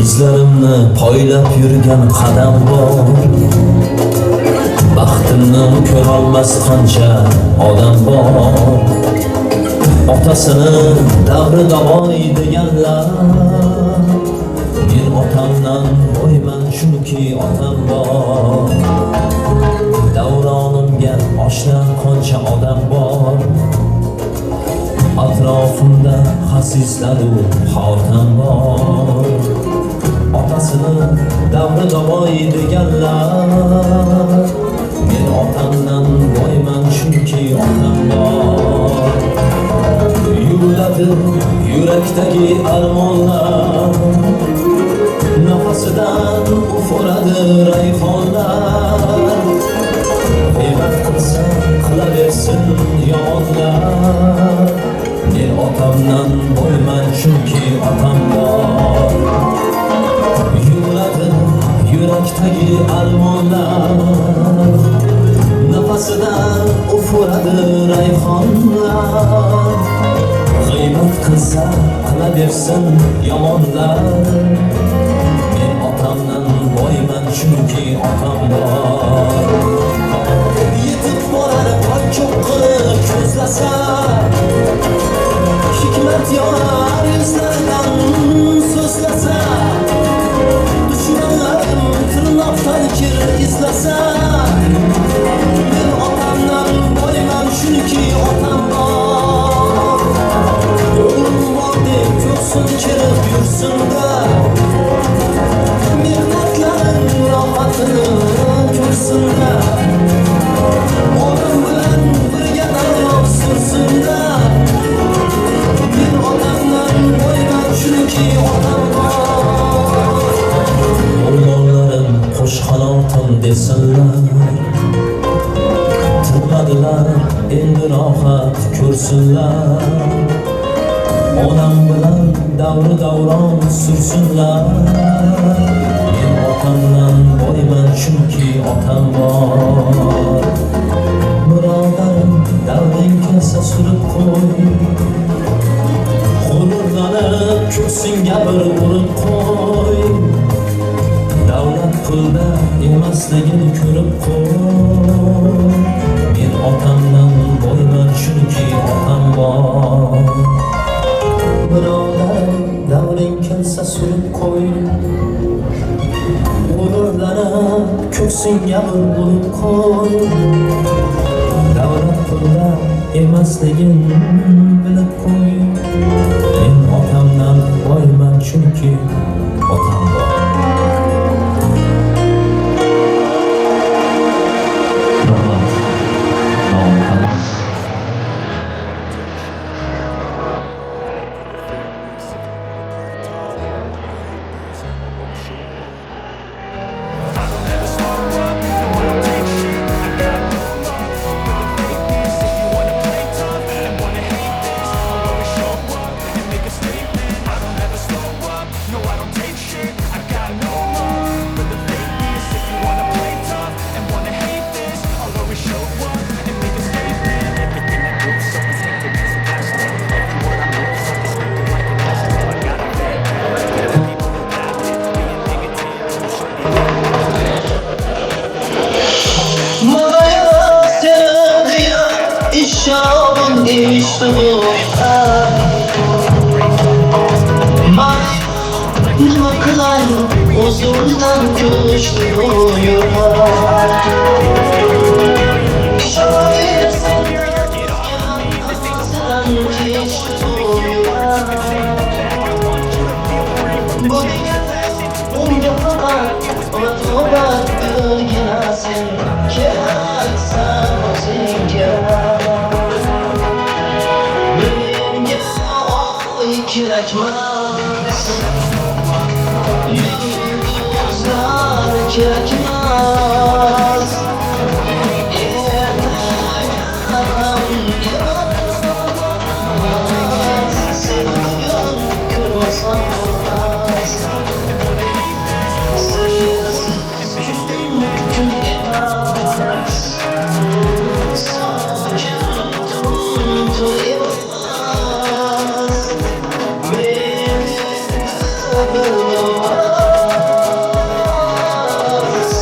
İzlerimni poylab yurgan qadam bor, baxtimni ko'rolmas qancha odam bor. Otasini davri davoy deganlar, men otamdan qo'yman chunki otam bor. Davronimga oshna qancha odam bor, atrofimda xasislaru xotam bor. Otasini davri davoy deganlar, men otamdan boyman chunki otam bor. Yuviladi yurakdagi armonlar, nafasidan ufuradi rayhonlar. G'iybat qilsa qilaversin yomonlar, men otamdan boyman chunki otam bor. Yurakdagi armonlar, nafasidan ufuradi rayhonlar. G'iybat qilsa qilaversin yomonlar, men otamdan boyman chunki otam bor. Yetib borar qo'l cho'qqi ko'zlasa, hikmat yorar yuzlaridan so'zlasa. Düşmanlarım tırnaktan kir izlasa, men otamdan boyman chunki otam bor. O'g'lim bor deb ko'ksin kirib yursin-da, mehnatlarim rohatini ko'rsin-da. Onam bilan birga daryo sursin-da, men otamdan boyman chunki otam bor. O'g'lonlarim qo'sh qanotim desinlar, tinmadilar endi rohat ko'rsinlar. Onam bilan davri davron sursinlar, men otamdan boyman chunki otam bor. Birodarim davring kelsa surib qo'y, g'ururlanib ko'ksinga bir urib qo'y. Davlat pulda emasligini ko'rib qo'y, men otamdan boyman chunki otam bor. Birodarim davring kelsa surib qo'y, g'ururlanib ko'ksinga bir urib qo'y. Davlat pulda emasligini bilib qo'y, men otamdan boyman chunki otam bor. Şavun işte bu nima qilay huzurdan ko'chdi bu yurak. Ishoraversin nafasidan kechdi bu yurak. Bu deganda unga faqat raqobat qilgina sen keraksan o'zingga. Kerakmas kerakmas. Seni bugün görmesem olmaz. Sensiz mümkün emas. Sakin tutulmaz. Benim sabırlamaz.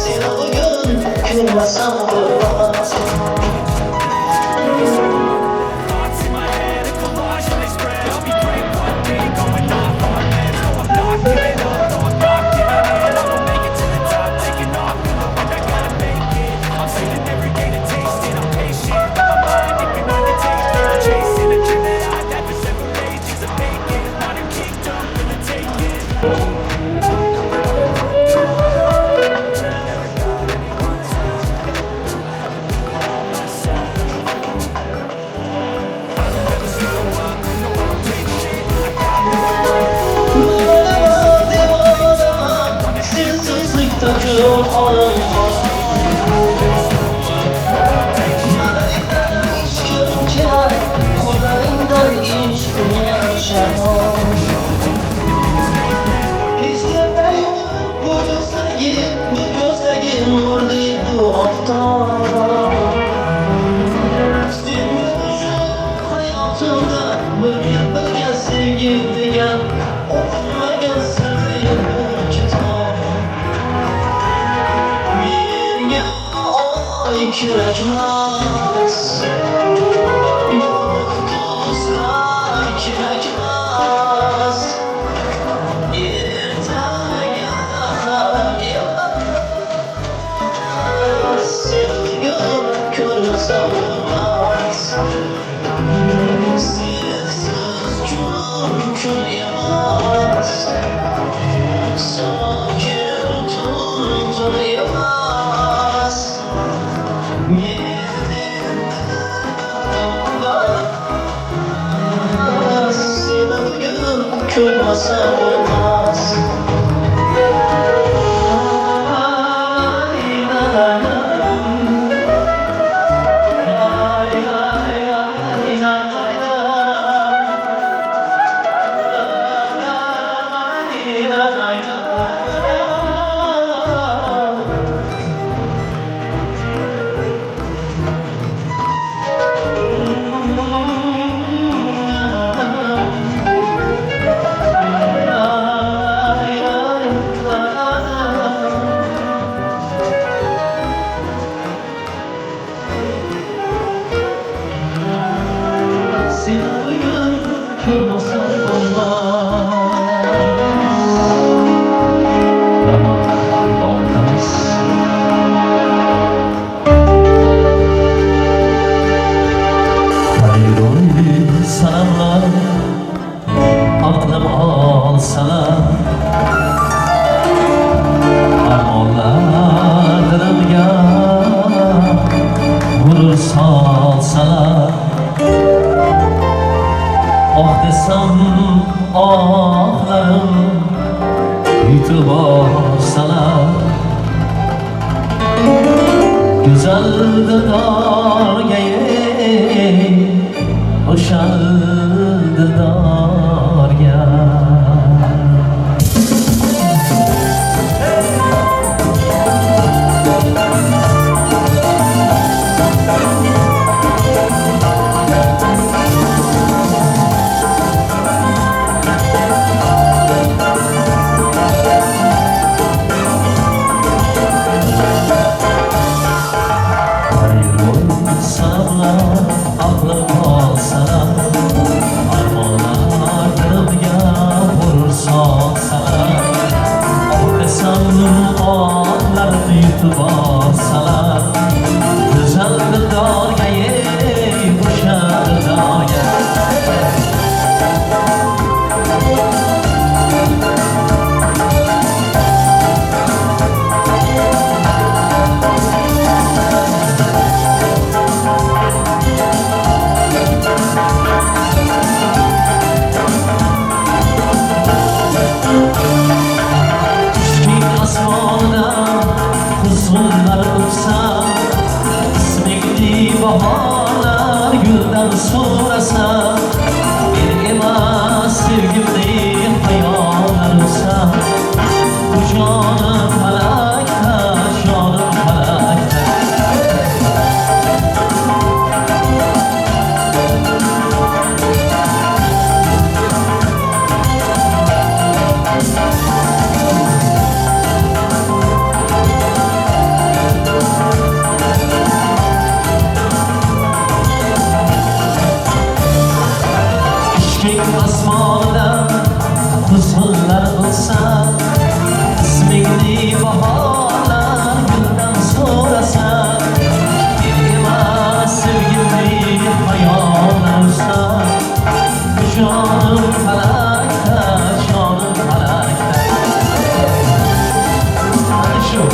Seni bugün görmesem olmaz. Kerakmas, yokuzlar kerakmas. Ertaga seni bugün görmesem olmaz. Sensiz mümkün emas. Sakin tutulmaz. Seni bugün görmesem olmaz. Aklım olsalar armonlar dilimga gurur solsalar oh desam ohlarim yutib olsalar go'zal dildorga o'sha dildorga aklım olsalar armonlar dilimga gurur solsalar oh desam onlarini yutib olsalar go'zal dildorga o'sha dildorga Asmona yurdan so'rasa men emas sevgimning hayollarsa bu jonim falakda jonim falakda osmonida huzurlar bo'lsa ismingni bahorlar guldan so'rasa men emas sevgimning hayollarsa jonim falakda jonim falakda ana shu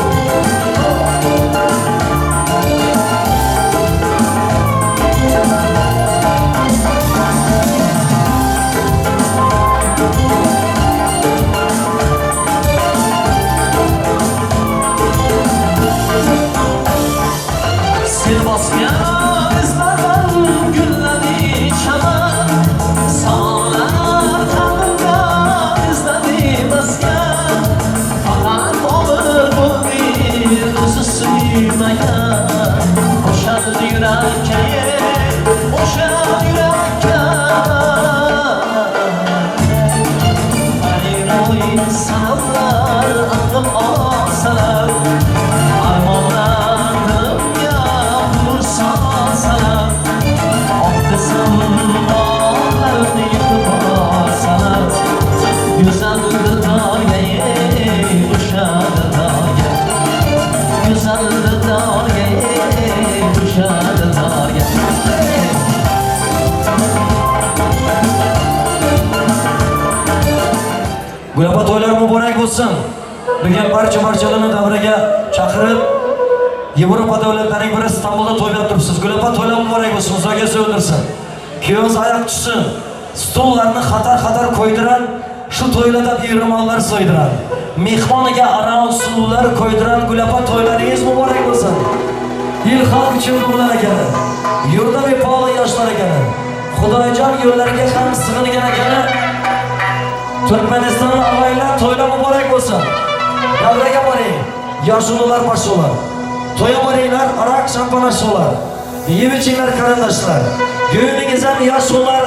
Sen bosgan izlardan gulladi chaman Sonlar qalbimda izladi maskan Faqat omir bo'ldi o'zi suymagan O'shadi yurakka, o'shadi yurakka Aliroy sanamlar aqlim olsalar Armonlarimga salam Oqdesam bağlarını yıkıp alsalar Güzeldir darga uşadır darga Güzeldir darga uşadır darga Gulapa to'ylar muborak bo'lsin. Bugun barchalarni davraga chaqirib Yevropa davlatlarining biri İstanbulda to'ylab turibsiz. Gulapa to'ylar muborak bo'lsin. Uzoqga so'ndirsin. Kuyovimiz oyoq tushsin. Stollarni xatar qo'ydiran, shu to'ylarda biyromonlar so'ydiran. Mehmoniga aroq suvlar qo'ydiran Gulapa to'ylaringiz muborak bo'lsin. Yil xalq uchun ular ekan. Yurda bepoli yoshlar ekan. Xudoyjon yo'llariga ham sig'ingan ekan. Turkmaniston avaylar to'ylar muborak bo'lsin. Davraga boring. Yoshlar boshlar. To'ya boringlar, aroq shampan ashyolar. Yeb ichinglar qarindoshlar. Go'yingiz ham yoshlar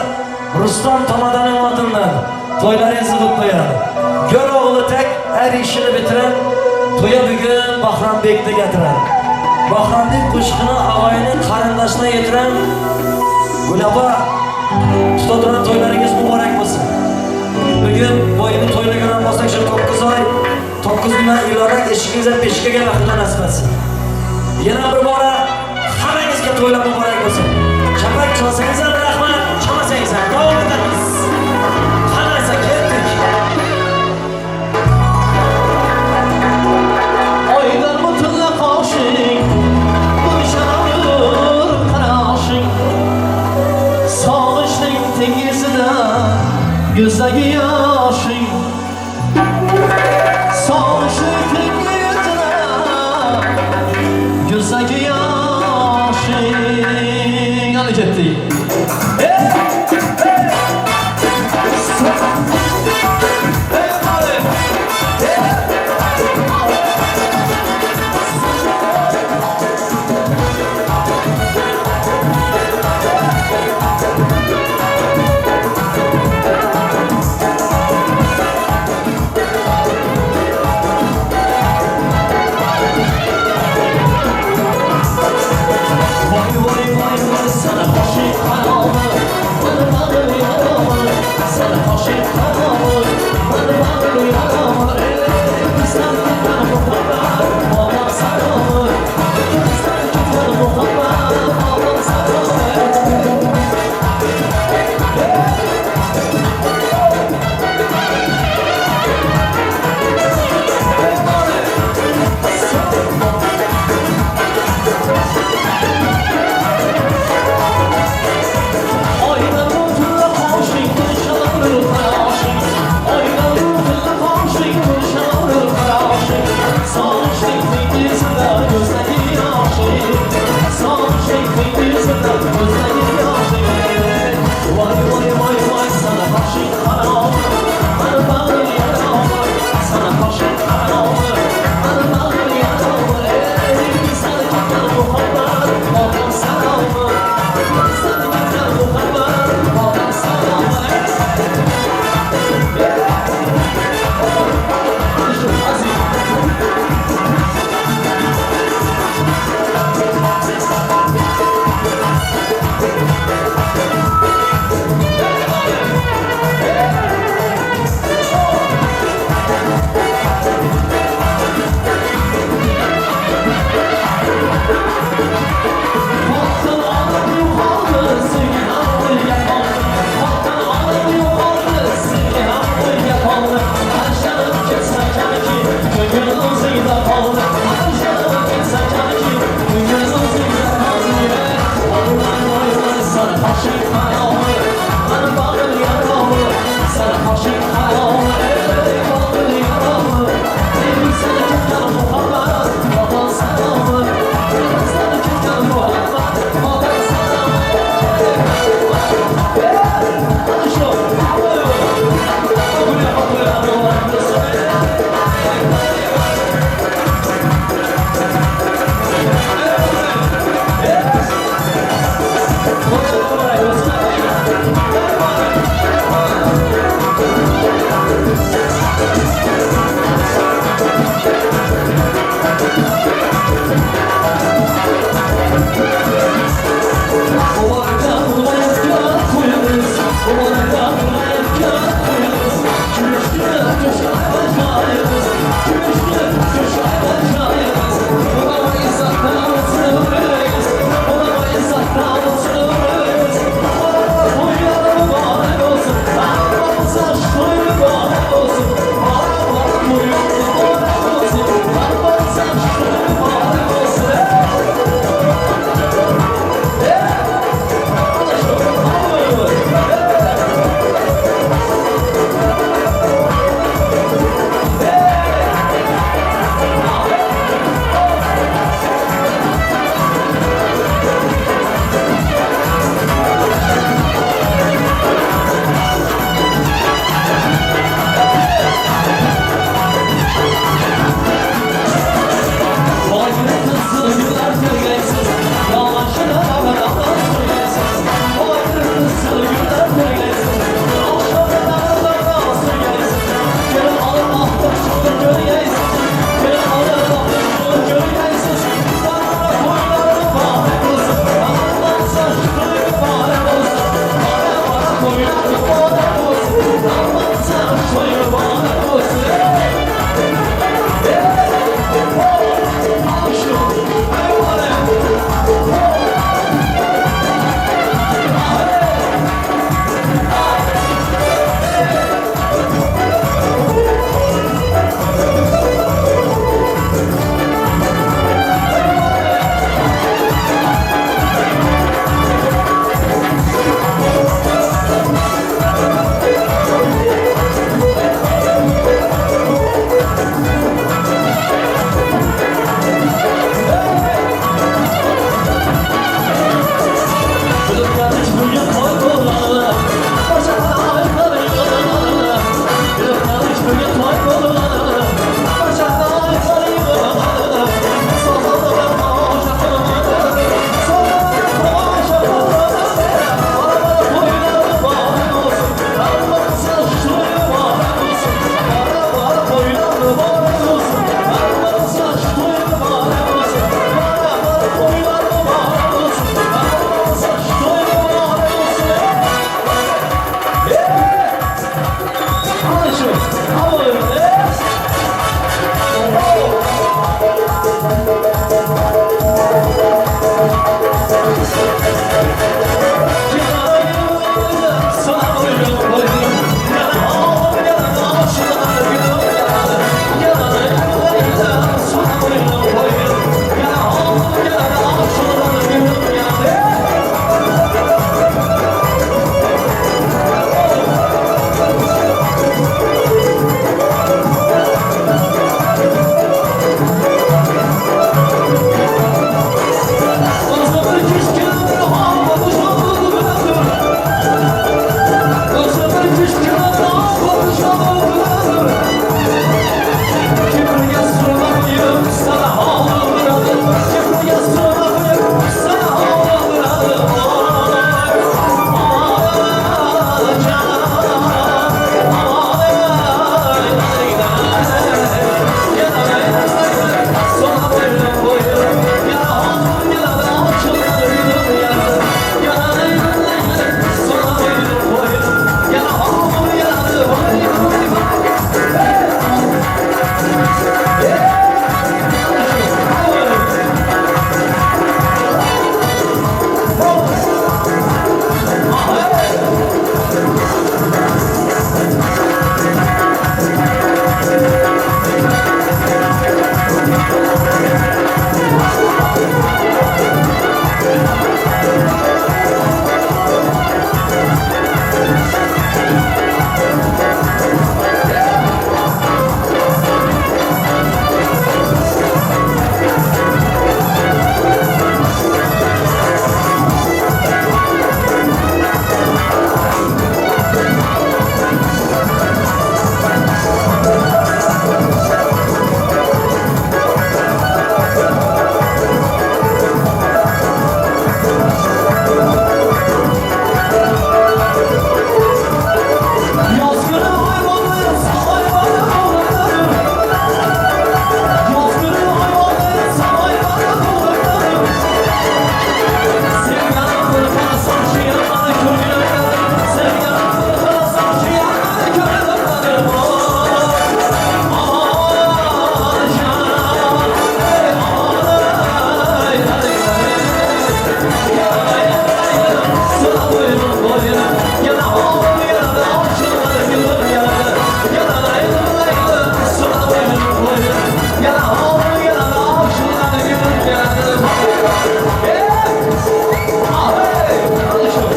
Rustam Tomadanning oldindan to'ylaringizni qilib qo'yadi. Ko'r o'g'li tek har ishini bitirib, to'ya bugun Bahrombekni gatiran. Bahrombek qo'shiqni avayning qarindoshina yetiran. Gulapa tutadigan to'ylaringiz muborak bo'lsin. Bugun bo'yini to'ylagan bo'lsak shu 9 oy, 9 kundan ilorat eshigingizdan peshkaga vaqtdan nasib etsin. Yana bir bora hammangizga to'ylar muborak bo'lsin. Chapak chalsangiz ham rahmat, chalmasangiz ham davom etamiz.